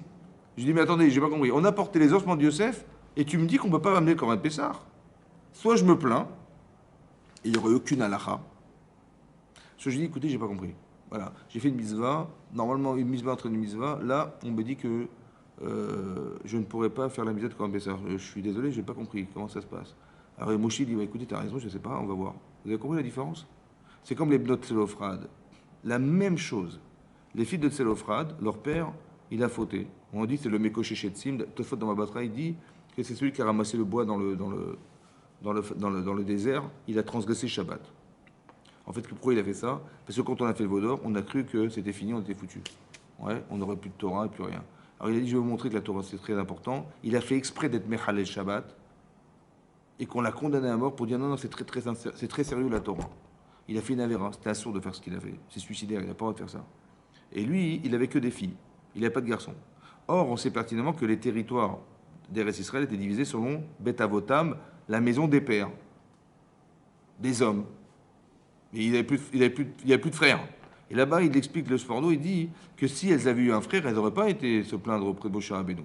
Je dis, mais attendez, j'ai pas compris. On a porté les ossements de Yosef et tu me dis qu'on ne peut pas m'amener comme un Pessar. Soit je me plains, et il n'y aurait aucune halakha. Soit je dis, écoutez, j'ai pas compris. Voilà, j'ai fait une mitzvah. Normalement, une mitzvah entre une mitzvah. Là, on me dit que je ne pourrais pas faire la mitzvah comme un Pessar. Je suis désolé, je n'ai pas compris comment ça se passe. Alors Moshe dit, bah, écoutez, tu as raison, je ne sais pas, on va voir. Vous avez compris la différence? C'est comme les bnot Tselophrad. La même chose. Les filles de Tselophrad, leur père, il a fauté. On dit c'est le Mekoché Shetsim. Tofot dans ma batra, il dit que c'est celui qui a ramassé le bois dans le désert. Il a transgressé Shabbat. En fait, pourquoi il a fait ça? Parce que quand on a fait le Vaudor, on a cru que c'était fini, on était foutu. Ouais, on n'aurait plus de Torah et plus rien. Alors il a dit, je vais vous montrer que la Torah c'est très important. Il a fait exprès d'être Mechalel Shabbat et qu'on l'a condamné à mort pour dire non, non, c'est très sérieux la Torah. Il a fait une avéra, c'était assourd de faire ce qu'il a fait. C'est suicidaire, il n'a pas le droit de faire ça. Et lui, il avait que des filles, il n'avait pas de garçons. Or, on sait pertinemment que les territoires d'Eretz Israël étaient divisés selon Bet Avotam, la maison des pères, des hommes. Mais il n'avait plus de frères. Et là-bas, il explique le Sforno, il dit que si elles avaient eu un frère, elles n'auraient pas été se plaindre auprès de Moshe Rabbeinu,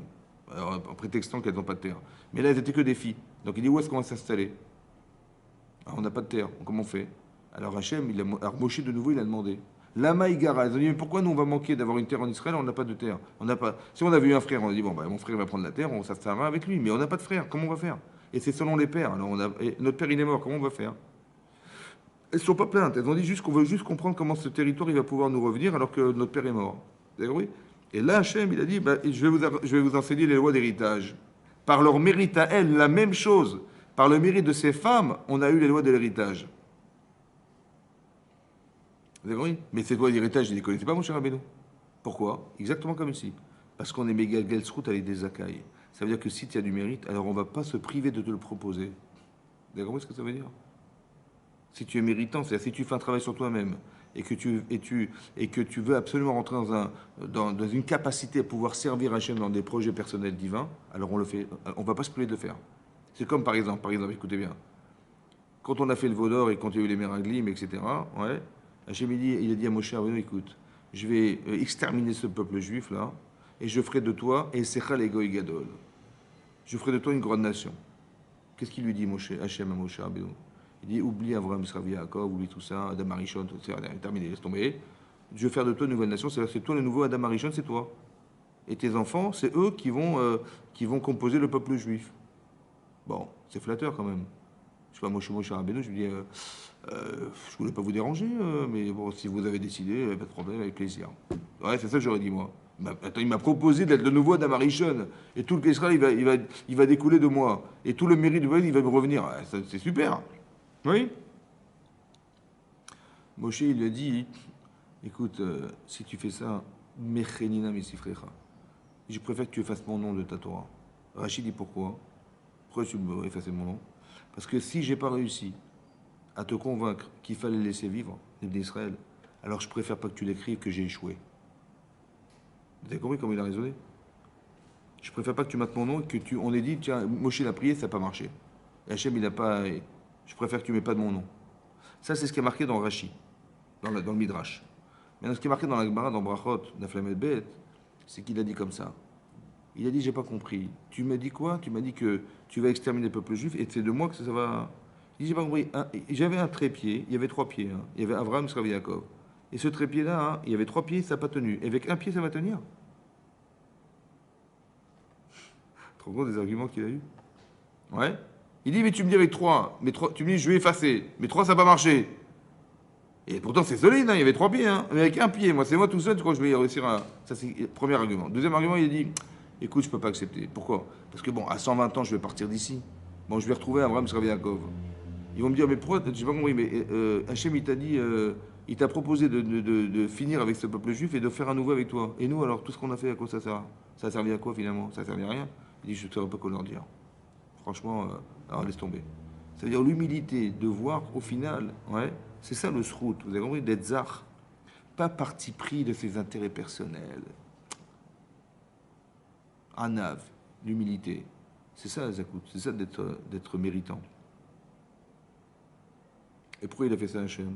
en prétextant qu'elles n'ont pas de terre. Mais là, elles n'étaient que des filles. Donc il dit, où est-ce qu'on va s'installer? Alors, on n'a pas de terre, comment on fait? Alors Hachem, alors Moshe de nouveau, il a demandé. Lama Igara, ils ont dit, mais pourquoi nous on va manquer d'avoir une terre en Israël, on n'a pas de terre? On n'a pas. Si on avait eu un frère, on a dit, bon, bah, mon frère va prendre la terre, on s'installera avec lui, mais on n'a pas de frère, comment on va faire? Et c'est selon les pères. Alors notre père, il est mort, comment on va faire? Elles ne sont pas plaintes, elles ont dit juste qu'on veut juste comprendre comment ce territoire il va pouvoir nous revenir alors que notre père est mort. D'accord, oui. Et là, Hachem, il a dit, bah, je vais vous enseigner les lois d'héritage. Par leur mérite à elles, la même chose. Par le mérite de ces femmes, on a eu les lois de l'héritage. Vous avez compris? Mais ces lois d'héritage, je ne les connaissais pas, mon cher Rabbeinu. Pourquoi? Exactement comme ici. Parce qu'on est méga Gelsrout avec des Zakai. Ça veut dire que si tu as du mérite, alors on ne va pas se priver de te le proposer. Vous avez compris ce que ça veut dire? Si tu es méritant, c'est-à-dire si tu fais un travail sur toi-même et que tu veux absolument rentrer dans une capacité à pouvoir servir Hachem dans des projets personnels divins, alors on le fait, on ne va pas se priver de le faire. C'est comme par exemple, écoutez bien, quand on a fait le Vaudor et quand il y a eu les Meraglim, etc., ouais, Hachem il a dit à Moshe Rabbeinu, écoute, je vais exterminer ce peuple juif là, et je ferai de toi, et Sechal Egoï Gadol, je ferai de toi une grande nation. Qu'est-ce qu'il lui dit Hachem à Moshe Rabbeinu? Il dit, oublie Avraham, Israël, Yaakov, oublie tout ça, Adam Arishon, tout ça, terminé, laisse tomber. Je vais faire de toi une nouvelle nation, c'est toi le nouveau Adam Arishon, c'est toi. Et tes enfants, c'est eux qui vont composer le peuple juif. Bon, c'est flatteur quand même. Je sais pas, moi, Moshe Rabbeinu, je lui dis, je voulais pas vous déranger, mais bon, si vous avez décidé, pas de problème, avec plaisir. Ouais, c'est ça que j'aurais dit, moi. Attends, il m'a proposé d'être le nouveau Adam Arishon, et tout le Israël, il va découler de moi. Et tout le mérite du peuple, il va me revenir. Ouais, c'est super. Oui. Moshe, il lui a dit, écoute, si tu fais ça, Mechenina Mesifrecha, je préfère que tu effaces mon nom de ta Torah. Rachid dit pourquoi? Pourquoi tu veux effacer mon nom? Parce que si j'ai pas réussi à te convaincre qu'il fallait laisser vivre l'Ibn Israël, alors je préfère pas que tu l'écrives que j'ai échoué. Vous avez compris comment il a raisonné? Je préfère pas que tu mettes mon nom et que on ait dit, tiens, Moshe l'a prié, ça n'a pas marché. Et Hachem, il n'a pas. Je préfère que tu ne mets pas de mon nom. Ça, c'est ce qui est marqué dans Rashi, dans le Midrash. Mais ce qui est marqué dans la Gemara, dans Brachot, d'Aflamet Bet, c'est qu'il a dit comme ça. Il a dit, j'ai pas compris. Tu m'as dit quoi? Tu m'as dit que tu vas exterminer le peuple juif et c'est de moi que ça va. Il dit, j'ai pas compris. J'avais un trépied, il y avait 3 pieds. Hein. Il y avait Avraham, Israël, Yaakov. Et ce trépied-là, hein, il y avait 3 pieds, ça n'a pas tenu. Et avec un pied, ça va tenir. Tu te rends compte des arguments qu'il a eu? Ouais. Il dit, mais tu me dis avec 3, mais 3, tu me dis, je vais effacer, mais 3, ça n'a pas marché. Et pourtant, c'est solide, hein, il y avait 3 pieds, hein, mais avec un pied, moi, c'est moi tout seul, tu crois que je vais réussir à. Ça, c'est le premier argument. Deuxième argument, il a dit, écoute, je ne peux pas accepter. Pourquoi? Parce que bon, à 120 ans, je vais partir d'ici. Bon, je vais retrouver Abraham, Israël, Yaakov. Ils vont me dire, mais pourquoi? Je n'ai pas compris, mais Hachem, il t'a dit, il t'a proposé de finir avec ce peuple juif et de faire un nouveau avec toi. Et nous, alors, tout ce qu'on a fait, à quoi ça sert? Ça a servi à quoi finalement? Ça a servi à rien. Il dit, je ne saurais pas quoi leur dire. Franchement, alors laisse tomber. Ça veut dire l'humilité de voir au final, ouais, c'est ça le srout, vous avez compris, d'être zar, pas parti pris de ses intérêts personnels. Anav, l'humilité, c'est ça, Zakout, c'est ça d'être méritant. Et pourquoi il a fait ça, Hachem?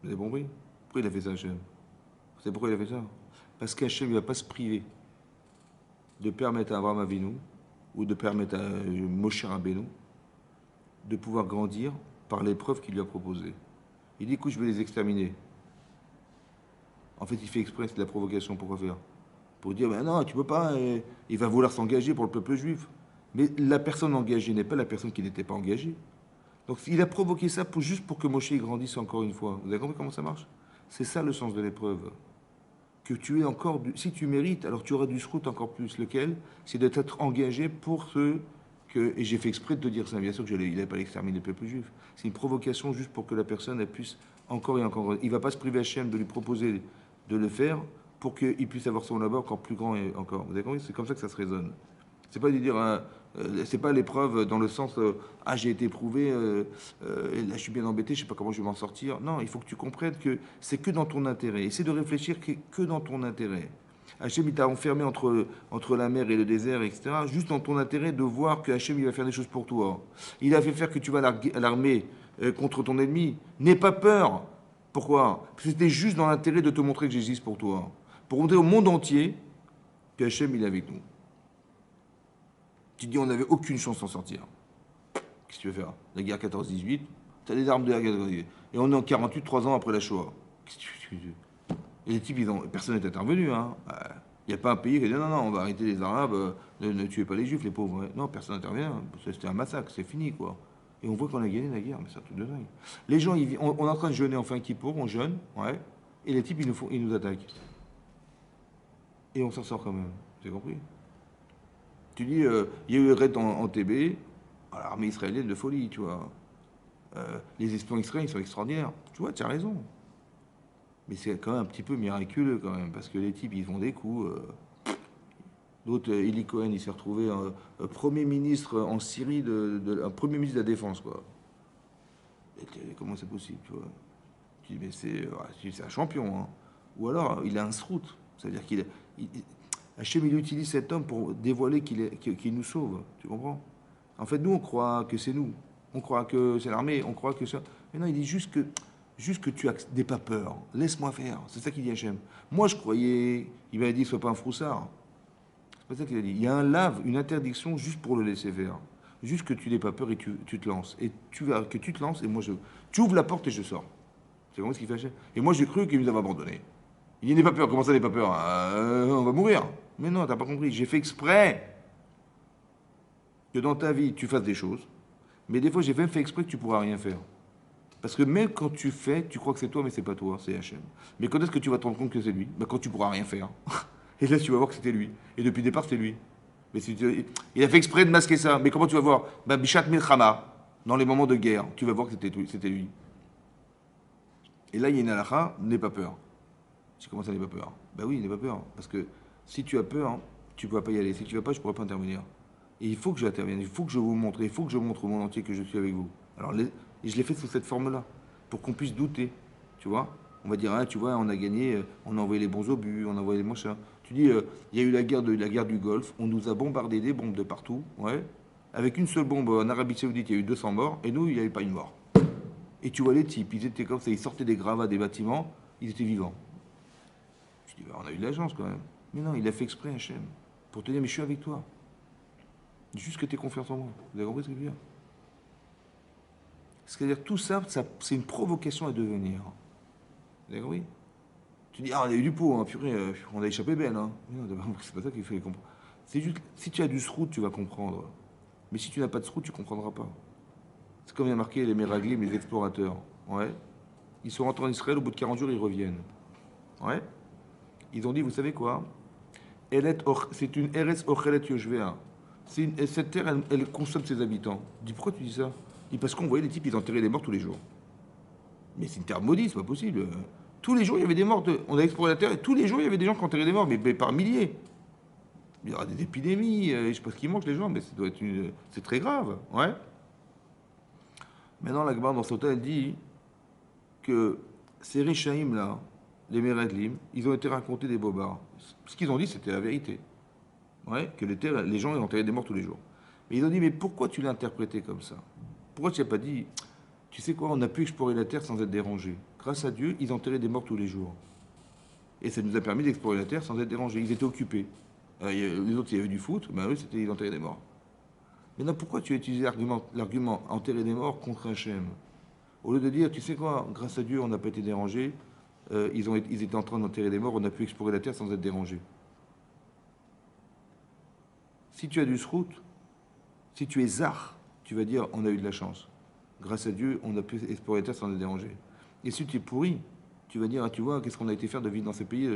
Vous avez compris? Pourquoi il a fait ça, Hachem? Vous savez pourquoi il a fait ça? Parce qu'Hachem ne va pas se priver de permettre à Abraham Avinu ou de permettre à Moshe Rabbeinu de pouvoir grandir par l'épreuve qu'il lui a proposée. Il dit, écoute, je vais les exterminer. En fait, il fait exprès, c'est de la provocation. Pourquoi faire? Pour dire, ben non, tu peux pas, il va vouloir s'engager pour le peuple juif. Mais la personne engagée n'est pas la personne qui n'était pas engagée. Donc il a provoqué ça juste pour que Moshe grandisse encore une fois. Vous avez compris comment ça marche? C'est ça le sens de l'épreuve. Que tu es encore, si tu mérites, alors tu auras du srout encore plus. Lequel? C'est d'être engagé pour ceux que, et j'ai fait exprès de te dire ça, bien sûr que il n'avait pas l'exterminer le peuple juif. C'est une provocation juste pour que la personne elle puisse encore et encore. Il ne va pas se priver Hachem de lui proposer de le faire pour qu'il puisse avoir son là-bas encore plus grand et encore. Vous avez compris? C'est comme ça que ça se raisonne. C'est pas de dire, c'est pas l'épreuve dans le sens, ah j'ai été éprouvé, et là je suis bien embêté, je sais pas comment je vais m'en sortir. Non, il faut que tu comprennes que c'est que dans ton intérêt. Essaie de réfléchir que dans ton intérêt. Hachem, il t'a enfermé entre la mer et le désert, etc. Juste dans ton intérêt de voir que Hachem, il va faire des choses pour toi. Il a fait faire que tu vas à l'armée contre ton ennemi. N'aie pas peur. Pourquoi? Parce que c'était juste dans l'intérêt de te montrer que j'existe pour toi. Pour montrer au monde entier que Hachem, il est avec nous. Tu dis, on n'avait aucune chance d'en sortir. Qu'est-ce que tu veux faire? La guerre 14-18, tu as les armes de la guerre 14-18. Et on est en 48, 3 ans après la Shoah. Qu'est-ce que tu veux? Et les types, personne n'est intervenu. Hein. Il n'y a pas un pays qui a dit non, non, on va arrêter les Arabes, ne tuez pas les Juifs, les pauvres. Non, personne n'intervient. C'était un massacre, c'est fini, quoi. Et on voit qu'on a gagné la guerre, mais c'est un truc de dingue. Les gens, on est en train de jeûner en fin Kippour, on jeûne, ouais, et les types, ils nous attaquent. Et on s'en sort quand même, tu as compris? Tu dis, il y a eu raid en TB, l'armée israélienne de folie, tu vois. Les espions israéliens, ils sont extraordinaires. Tu vois, tu as raison. Mais c'est quand même un petit peu miraculeux quand même, parce que les types, ils font des coups. L'autre, Eli Cohen, il s'est retrouvé Premier ministre en Syrie, un Premier ministre de la Défense, quoi. Et comment c'est possible, tu vois? Tu dis, mais c'est un champion, hein. Ou alors, il a un srout. C'est-à-dire Hachem, il utilise cet homme pour dévoiler qu'il nous sauve, tu comprends? En fait, nous, on croit que c'est nous. On croit que c'est l'armée, on croit que ça... Mais non, il dit juste que tu n'aies pas peur. Laisse-moi faire. C'est ça qu'il dit Hachem. Moi, je croyais... Il m'a dit, sois pas un froussard. C'est pas ça qu'il a dit. Il y a une interdiction juste pour le laisser faire. Juste que tu n'aies pas peur et tu te lances. Et tu verras que tu te lances et moi, tu ouvres la porte et je sors. C'est vraiment ce qu'il fait Hachem. Et moi, j'ai cru qu'il nous avait abandonnés. Il dit, n'aie pas peur. Comment ça, n'aie pas peur? On va mourir. Mais non, t'as pas compris. J'ai fait exprès que dans ta vie, tu fasses des choses. Mais des fois, j'ai même fait exprès que tu pourras rien faire. Parce que même quand tu fais, tu crois que c'est toi, mais c'est pas toi, c'est Hachem. Mais quand est-ce que tu vas te rendre compte que c'est lui? Quand tu pourras rien faire. Et là, tu vas voir que c'était lui. Et depuis le départ, c'était lui. Mais il a fait exprès de masquer ça. Mais comment tu vas voir? Bishat Milchama, dans les moments de guerre, tu vas voir que c'était lui. Et là, il y a une halakha, n'aie pas peur. Tu commences à n'aie pas peur. Oui, n'aie pas peur. Parce que si tu as peur, tu ne pourras pas y aller. Si tu ne vas pas, je ne pourrai pas intervenir. Et il faut que j'intervienne. Il faut que je vous montre. Il faut que je montre au monde entier que je suis avec vous. Alors, et je l'ai fait sous cette forme-là. Pour qu'on puisse douter. Tu vois? On va dire, tu vois, on a gagné, on a envoyé les bons obus, on a envoyé les machins. Tu dis, il y a eu la guerre du Golfe, on nous a bombardé des bombes de partout. Ouais. Avec une seule bombe en Arabie Saoudite, il y a eu 200 morts. Et nous, il n'y avait pas une mort. Et tu vois les types, ils étaient comme ça, ils sortaient des gravats des bâtiments, ils étaient vivants. Je dis, on a eu de la chance quand même. Mais non, il a fait exprès, Hachem, pour te dire, mais je suis avec toi. Juste que tu aies confiance en moi. Vous avez compris ce que je veux dire? C'est-à-dire, tout ça, c'est une provocation à devenir. Vous avez compris? Tu dis, on a eu du pot, hein, purée, on a échappé belle. Hein. Mais non, c'est pas ça qu'il faut comprendre. C'est juste, si tu as du srout, tu vas comprendre. Mais si tu n'as pas de srout, tu ne comprendras pas. C'est comme il y a marqué les Meraglim, les explorateurs. Ouais. Ils sont rentrés en Israël, au bout de 40 jours, ils reviennent. Ouais. Ils ont dit, vous savez quoi? C'est une Eretz Ochelet Yoshvea. Cette terre, elle consomme ses habitants. Je dis, pourquoi tu dis ça? Je dis, parce qu'on voyait les types, ils enterraient des morts tous les jours. Mais c'est une terre maudite, c'est pas possible. Tous les jours, il y avait des morts. On a exploré la terre et tous les jours, il y avait des gens qui enterraient des morts, mais par milliers. Il y aura des épidémies, je sais pas ce qu'ils mangent les gens, mais c'est très grave. Ouais. Maintenant, la Gemara dans Sota, elle dit que ces Rishaïm là, les Meredlim, ils ont été racontés des bobards. Ce qu'ils ont dit, c'était la vérité. Ouais, que les gens ils enterraient des morts tous les jours. Mais ils ont dit, mais pourquoi tu l'as interprété comme ça? Pourquoi tu n'as pas dit, tu sais quoi, on a pu explorer la terre sans être dérangé. Grâce à Dieu, ils enterraient des morts tous les jours. Et ça nous a permis d'explorer la terre sans être dérangés. Ils étaient occupés. Les autres, il y avait du foot, eux, ils enterraient des morts. Maintenant, pourquoi tu as utilisé l'argument enterrer des morts contre Hachem? Au lieu de dire, tu sais quoi, grâce à Dieu, on n'a pas été dérangés, ils étaient en train d'enterrer des morts, on a pu explorer la terre sans être dérangés. Si tu as du srout, si tu es zar, tu vas dire, on a eu de la chance. Grâce à Dieu, on a pu explorer la terre sans être dérangé. Et si tu es pourri, tu vas dire, tu vois, qu'est-ce qu'on a été faire de vivre dans ces pays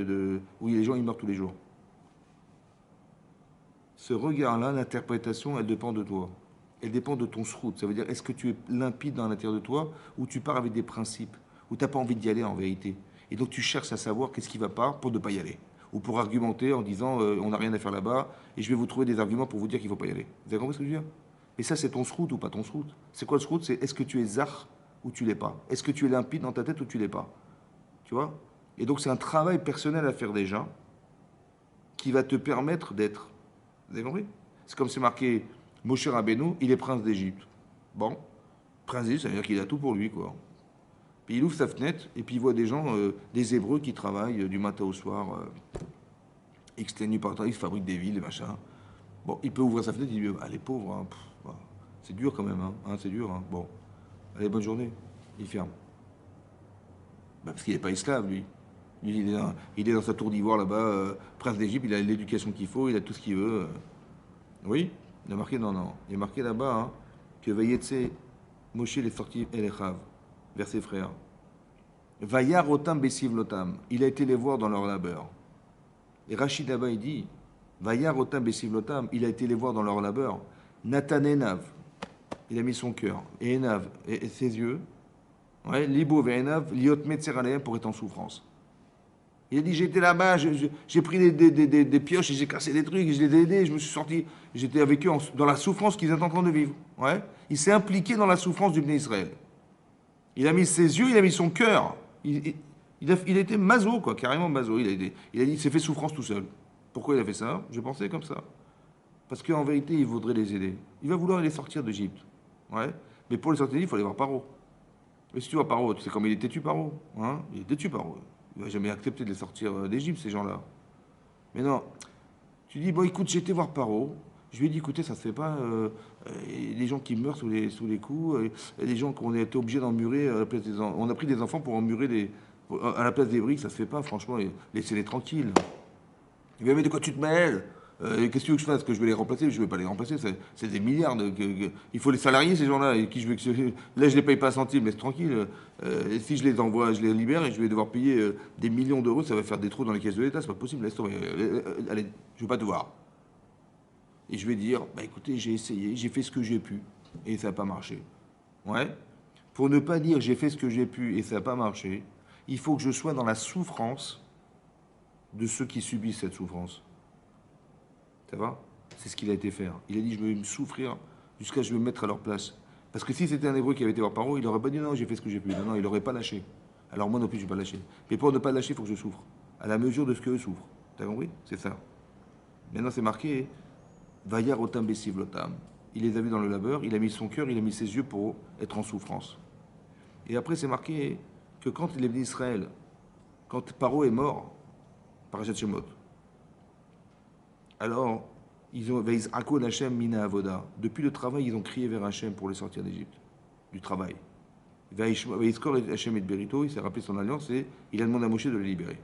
où les gens ils meurent tous les jours. Ce regard-là, l'interprétation, elle dépend de toi. Elle dépend de ton srout. Ça veut dire, est-ce que tu es limpide dans l'intérieur de toi ou tu pars avec des principes, ou tu n'as pas envie d'y aller en vérité. Et donc tu cherches à savoir qu'est-ce qui ne va pas pour ne pas y aller. ou pour argumenter en disant on n'a rien à faire là-bas, et je vais vous trouver des arguments pour vous dire qu'il ne faut pas y aller. Vous avez compris ce que je veux dire? Et ça, c'est ton srout ou pas ton srout. C'est quoi le srout? C'est est-ce que tu es zar ou tu l'es pas? Est-ce que tu es limpide dans ta tête ou tu l'es pas? Tu vois? Et donc, c'est un travail personnel à faire déjà qui va te permettre d'être. Vous avez compris? C'est comme c'est marqué Moshe Rabbeinu, il est prince d'Égypte. Bon, prince d'Égypte, ça veut dire qu'il a tout pour lui, quoi. Puis il ouvre sa fenêtre et puis il voit des gens, des Hébreux qui travaillent du matin au soir, exténués par temps, ils fabriquent des villes, des machins. Bon, il peut ouvrir sa fenêtre, il dit, ah, les pauvres, hein, bah, c'est dur quand même, hein, c'est dur. Hein. Bon, allez, bonne journée. Il ferme. Bah, parce qu'il n'est pas esclave, lui. Lui, il est dans sa tour d'ivoire là-bas, prince d'Égypte, il a l'éducation qu'il faut, il a tout ce qu'il veut. Oui, il a marqué, non. Il a marqué là-bas hein, que Vayetse, Moshe est sorti Elechav, vers ses frères. Vayar otam besiv lotam. Il a été les voir dans leur labeur. Et Rachid là-bas, il dit Vayar otam besiv lotam. Il a été les voir dans leur labeur. Nathan Enav. Il a mis son cœur. Et Enav, et ses yeux. Ouais, Libo ve Enav, liot metzer alehem pour être en souffrance. Il a dit j'étais là-bas, j'ai pris des pioches et j'ai cassé des trucs, je les ai aidés, je me suis sorti, j'étais avec eux dans la souffrance qu'ils étaient en train de vivre. Ouais. Il s'est impliqué dans la souffrance du Bnei Israël. Il a mis ses yeux, il a mis son cœur. Il a été maso, quoi, carrément maso. Il a dit, il s'est fait souffrance tout seul. Pourquoi il a fait ça? Je pensais comme ça. Parce qu'en vérité, il voudrait les aider. Il va vouloir les sortir d'Égypte. Ouais. Mais pour les sortir d'Égypte, il faut aller voir Paro. Et si tu vois Paro, tu sais comment il est têtu, Paro. Hein, il est têtu, Paro. Il ne va jamais accepter de les sortir d'Égypte, ces gens-là. Mais non. Tu dis, bon, écoute, j'ai été voir Paro. Je lui ai dit, écoutez, ça ne se fait pas. Les gens qui meurent sous les coups, les gens qu'on a été obligés d'emmurer à la place des enfants. On a pris des enfants pour emmurer à la place des briques, ça ne se fait pas, franchement. Laissez-les tranquilles. Il va mais de quoi tu te mêles? Qu'est-ce que tu veux que je fasse? Que je vais les remplacer? Je ne vais pas les remplacer. C'est des milliards. Il faut les salariés, ces gens-là. Et qui je veux que là, je ne les paye pas un centime, laisse tranquille. Et si je les envoie, je les libère et je vais devoir payer des millions d'euros, ça va faire des trous dans les caisses de l'État. C'est pas possible. Laisse tomber. Allez, je ne veux pas te voir. Et je vais dire, bah écoutez, j'ai essayé, j'ai fait ce que j'ai pu, et ça n'a pas marché. Ouais. Pour ne pas dire j'ai fait ce que j'ai pu et ça n'a pas marché, il faut que je sois dans la souffrance de ceux qui subissent cette souffrance. Ça va? C'est ce qu'il a été faire. Il a dit, je vais me souffrir jusqu'à ce que je me mettre à leur place. Parce que si c'était un Hébreu qui avait été voir Paro, il n'aurait pas dit non, j'ai fait ce que j'ai pu. Non, il n'aurait pas lâché. Alors moi non plus, je ne vais pas lâcher. Mais pour ne pas lâcher, il faut que je souffre. À la mesure de ce qu'eux souffrent. T'as compris? C'est ça. Maintenant, c'est marqué. Vayar otam besiv lotam. Il les a vus dans le labeur, il a mis son cœur, il a mis ses yeux pour être en souffrance. Et après, c'est marqué que quand il est venu d'Israël, quand Paro est mort, Parashat Shemot, alors ils ont Veiz'ako Hashem mina avoda. Depuis le travail, ils ont crié vers Hashem pour les sortir d'Égypte, du travail. Veizkor Hashem et Berito, il s'est rappelé son alliance et il a demandé à Moshe de les libérer.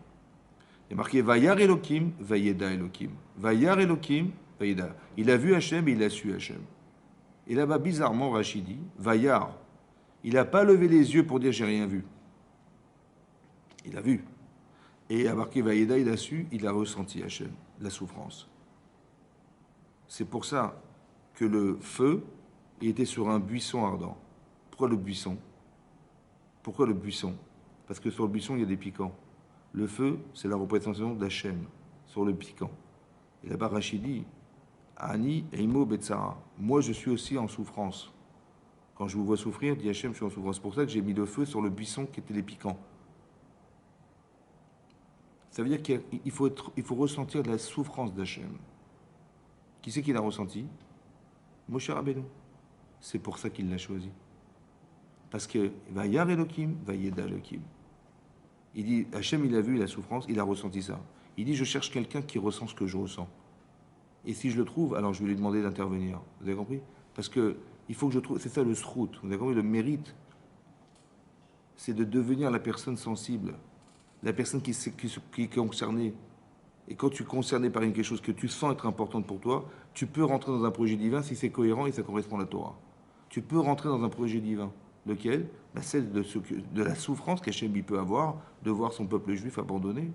Il est marqué Vayar Elokim, Vayeda Elokim. Vayar Elokim. Il a vu Hachem et il a su Hachem. Et là-bas, bizarrement, Rachid dit, Vayar, il n'a pas levé les yeux pour dire j'ai rien vu. Il a vu. Et il a marqué Vayeda, il a su, il a ressenti Hachem, la souffrance. C'est pour ça que le feu il était sur un buisson ardent. Pourquoi le buisson? Pourquoi le buisson? Parce que sur le buisson, il y a des piquants. Le feu, c'est la représentation d'Hachem sur le piquant. Et là-bas, Rachid dit, Ani Eimo Betsara. Moi, je suis aussi en souffrance. Quand je vous vois souffrir, dit Hachem, je suis en souffrance. C'est pour ça que j'ai mis le feu sur le buisson qui était les piquants. Ça veut dire qu'il faut ressentir de la souffrance d'Hachem. Qui c'est qui l'a ressenti? Moshe Rabbeinu. C'est pour ça qu'il l'a choisi. Parce que Vayar Elokim, Vayeda Elokim. Il dit, Hachem, il a vu la souffrance, il a ressenti ça. Il dit, je cherche quelqu'un qui ressent ce que je ressens. Et si je le trouve, alors je vais lui demander d'intervenir. Vous avez compris? Parce que il faut que je trouve, c'est ça le srout. Vous avez compris? Le mérite, c'est de devenir la personne sensible, la personne qui est concernée. Et quand tu es concerné par quelque chose que tu sens être importante pour toi, tu peux rentrer dans un projet divin si c'est cohérent et ça correspond à la Torah. Tu peux rentrer dans un projet divin. Lequel? Celle de la souffrance qu'Hachem peut avoir de voir son peuple juif abandonné.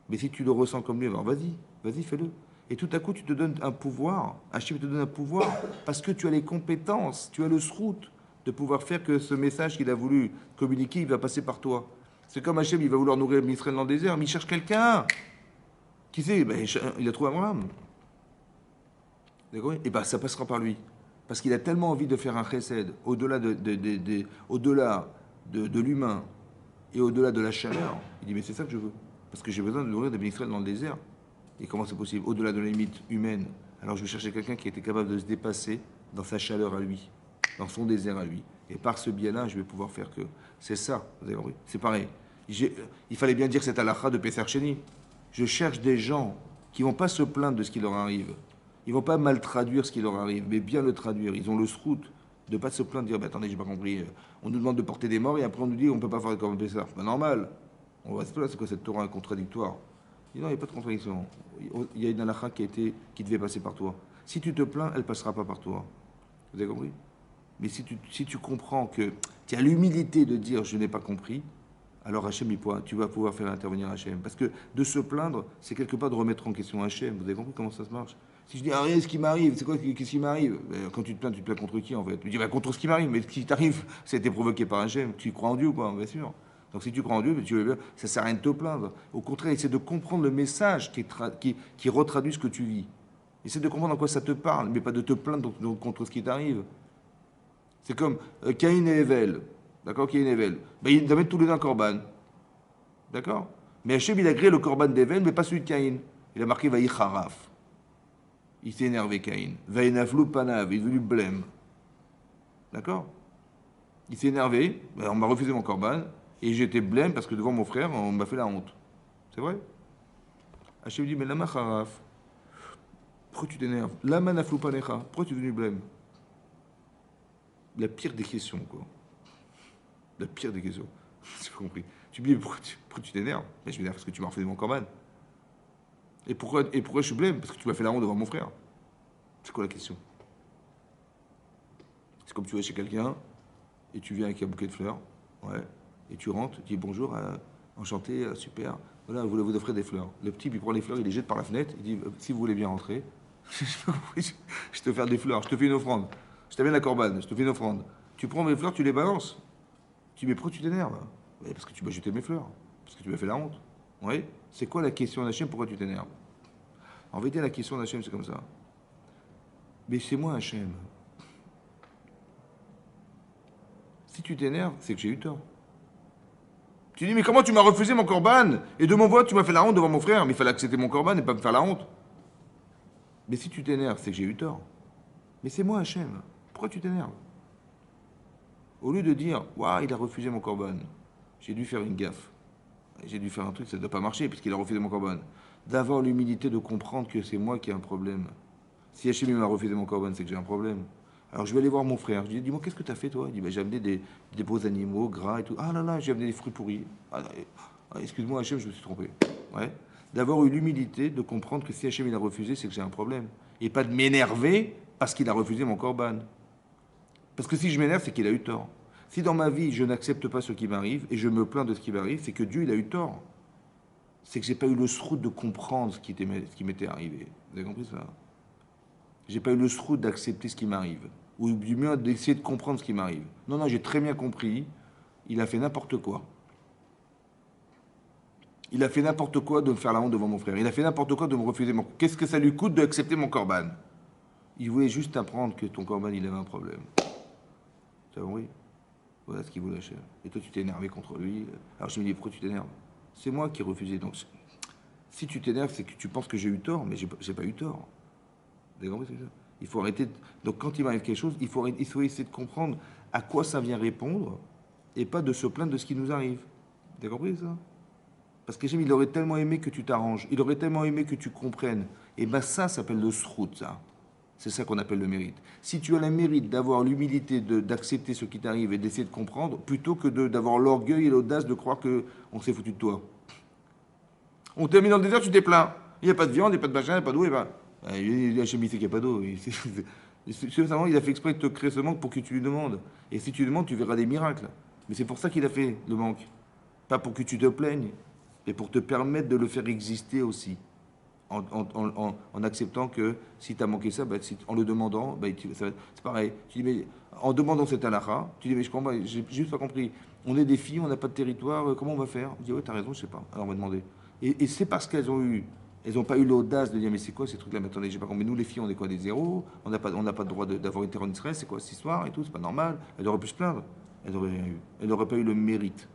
Mais si tu le ressens comme lui, alors vas-y, fais-le. Et tout à coup, tu te donnes un pouvoir. Hachem te donne un pouvoir parce que tu as les compétences, tu as le srout de pouvoir faire que ce message qu'il a voulu communiquer, il va passer par toi. C'est comme Hachem, il va vouloir nourrir Israël dans le désert, mais il cherche quelqu'un. Qui c'est? Ben, il a trouvé Abraham. D'accord? Et ben, ça passera par lui. Parce qu'il a tellement envie de faire un chesed au-delà au-delà de l'humain et au-delà de la chaleur. Il dit, mais c'est ça que je veux. Parce que j'ai besoin de nourrir des bénéficiaires dans le désert. Et comment c'est possible? Au-delà de la limite humaine. Alors je vais chercher quelqu'un qui était capable de se dépasser dans sa chaleur à lui, dans son désert à lui. Et par ce biais-là, je vais pouvoir faire que. C'est ça, vous avez compris? C'est pareil. Il fallait bien dire cette halakha de Pesach Sheni. Je cherche des gens qui ne vont pas se plaindre de ce qui leur arrive. Ils ne vont pas mal traduire ce qui leur arrive, mais bien le traduire. Ils ont le srout de ne pas se plaindre, de dire bah, attendez, j'ai pas compris. On nous demande de porter des morts et après on nous dit on ne peut pas faire comme Pesach. C'est pas normal. On va se plaindre, c'est quoi cette Torah contradictoire? Il dit non, il n'y a pas de contradiction. Il y a une halakha qui devait passer par toi. Si tu te plains, elle ne passera pas par toi. Vous avez compris? Mais si tu comprends que tu as l'humilité de dire je n'ai pas compris, alors Hachem, tu vas pouvoir faire intervenir Hachem. Parce que de se plaindre, c'est quelque part de remettre en question Hachem. Vous avez compris comment ça se marche? Si je dis ah, rien, ce qui m'arrive, c'est quoi? Qu'est-ce qui m'arrive? Quand tu te plains contre qui en fait? Tu dis bah, contre ce qui m'arrive, mais ce qui t'arrive, ça a été provoqué par Hachem. Tu crois en Dieu ou quoi? Bien sûr. Donc si tu crois en Dieu, tu veux bien, ça ne sert à rien de te plaindre. Au contraire, essaie de comprendre le message qui retraduit ce que tu vis. Essaie de comprendre en quoi ça te parle, mais pas de te plaindre contre ce qui t'arrive. C'est comme Caïn et Evel. D'accord? Caïn et Evel. Ben, ils doivent mettre tous les deux un korban. D'accord? Mais Hachem, il a créé le korban d'Evel, mais pas celui de Caïn. Il a marqué Vaïcharaf. Il s'est énervé, Caïn. Vaïnaflou panav, il est devenu blême. D'accord? Il s'est énervé, ben, on m'a refusé mon korban, et j'étais blême parce que devant mon frère, on m'a fait la honte. C'est vrai? Hachem dit, mais lama charaf. Pourquoi tu t'énerves? Lama naflou panecha. Pourquoi tu es devenu blême? La pire des questions, quoi. La pire des questions. J'ai pas compris. Tu me dis, mais pourquoi tu t'énerves? Mais je m'énerve parce que tu m'as refusé mon korban. Et pourquoi je suis blême? Parce que tu m'as fait la honte devant mon frère. C'est quoi la question? C'est comme tu vas chez quelqu'un et tu viens avec un bouquet de fleurs. Ouais. Et tu rentres, tu dis bonjour, enchanté, super. Voilà, vous offrez des fleurs. Le petit, il prend les fleurs, il les jette par la fenêtre. Il dit, si vous voulez bien rentrer, je te fais des fleurs, je te fais une offrande. Je t'amène la corbane, je te fais une offrande. Tu prends mes fleurs, tu les balances. Tu dis, mais pourquoi tu t'énerves? Parce que tu m'as jeté mes fleurs. Parce que tu m'as fait la honte. Oui. C'est quoi la question d'Hachem? Pourquoi tu t'énerves? En vérité, la question d'Hachem, c'est comme ça. Mais c'est moi, Hachem. Si tu t'énerves, c'est que j'ai eu tort. Tu dis, mais comment tu m'as refusé mon korban? Et de mon vote, tu m'as fait la honte devant mon frère. Mais il fallait accepter mon korban et pas me faire la honte. Mais si tu t'énerves, c'est que j'ai eu tort. Mais c'est moi, Hachem. Pourquoi tu t'énerves? Au lieu de dire, waouh, il a refusé mon korban, j'ai dû faire une gaffe. J'ai dû faire un truc, ça ne doit pas marcher puisqu'il a refusé mon korban. D'avoir l'humilité de comprendre que c'est moi qui ai un problème. Si Hachem m'a refusé mon korban, c'est que j'ai un problème. Alors je vais aller voir mon frère. Je lui dis, dis-moi, qu'est-ce que tu as fait toi? Il dit, bah, j'ai amené des beaux animaux, gras et tout. Ah là là, j'ai amené des fruits pourris. Excuse-moi, Hachem, je me suis trompé. Ouais. D'avoir eu l'humilité de comprendre que si Hachem il a refusé, c'est que j'ai un problème. Et pas de m'énerver parce qu'il a refusé mon korban. Parce que si je m'énerve, c'est qu'il a eu tort. Si dans ma vie, je n'accepte pas ce qui m'arrive et je me plains de ce qui m'arrive, c'est que Dieu, il a eu tort. C'est que j'ai pas eu le srout de comprendre ce qui m'était arrivé. Vous avez compris ça? J'ai pas eu le srout d'accepter ce qui m'arrive. Ou du mieux d'essayer de comprendre ce qui m'arrive. Non, non, j'ai très bien compris. Il a fait n'importe quoi. Il a fait n'importe quoi de me faire la honte devant mon frère. Il a fait n'importe quoi de me refuser mon... Qu'est-ce que ça lui coûte d'accepter mon korban? Il voulait juste apprendre que ton korban, il avait un problème. Tu as compris? Voilà ce qu'il voulait faire. Et toi, tu t'es énervé contre lui. Alors je me dis, pourquoi tu t'énerves? C'est moi qui ai refusé. Donc, si tu t'énerves, c'est que tu penses que j'ai eu tort, mais j'ai pas eu tort. Vous avez compris ça? Il faut arrêter. Donc, quand il m'arrive quelque chose, il faut essayer de comprendre à quoi ça vient répondre et pas de se plaindre de ce qui nous arrive. Vous avez compris ça? Parce que il aurait tellement aimé que tu t'arranges. Il aurait tellement aimé que tu comprennes. Et bien, ça s'appelle le srout, ça. C'est ça qu'on appelle le mérite. Si tu as le mérite d'avoir l'humilité d'accepter ce qui t'arrive et d'essayer de comprendre, plutôt que d'avoir l'orgueil et l'audace de croire qu'on s'est foutu de toi. On t'a mis dans le désert, tu t'es plaint. Il n'y a pas de viande, il n'y a pas de machin, il n'y a pas d'eau. Il a sait qu'il n'y a pas d'eau. Il a fait exprès de te créer ce manque pour que tu lui demandes. Et si tu demandes, tu verras des miracles. Mais c'est pour ça qu'il a fait le manque. Pas pour que tu te plaignes, mais pour te permettre de le faire exister aussi. En acceptant que si tu as manqué ça, en le demandant, c'est pareil. Tu dis, mais, en demandant cette halakha, tu dis, mais je comprends, j'ai juste pas compris. On est des filles, on n'a pas de territoire, comment on va faire? Je dis, ouais, t'as raison, je sais pas. Alors on va demander. Et c'est parce qu'elles ont eu Elles n'ont pas eu l'audace de dire mais c'est quoi ces trucs-là? Mais attendez, j'ai pas compris. Mais nous les filles, on est quoi des zéros? On n'a pas le droit d'avoir une terre en Israël. C'est quoi cette histoire et tout? C'est pas normal. Elle aurait pu se plaindre. Elle n'aurait rien eu. Elle n'aurait pas eu le mérite.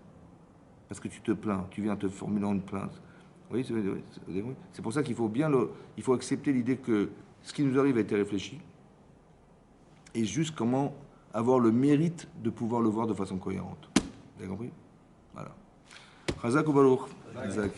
Parce que tu te plains, tu viens te formulant une plainte. Oui, c'est pour ça qu'il faut il faut accepter l'idée que ce qui nous arrive a été réfléchi et juste comment avoir le mérite de pouvoir le voir de façon cohérente. Vous avez compris? Voilà. Chazak ou Baruch? Chazak.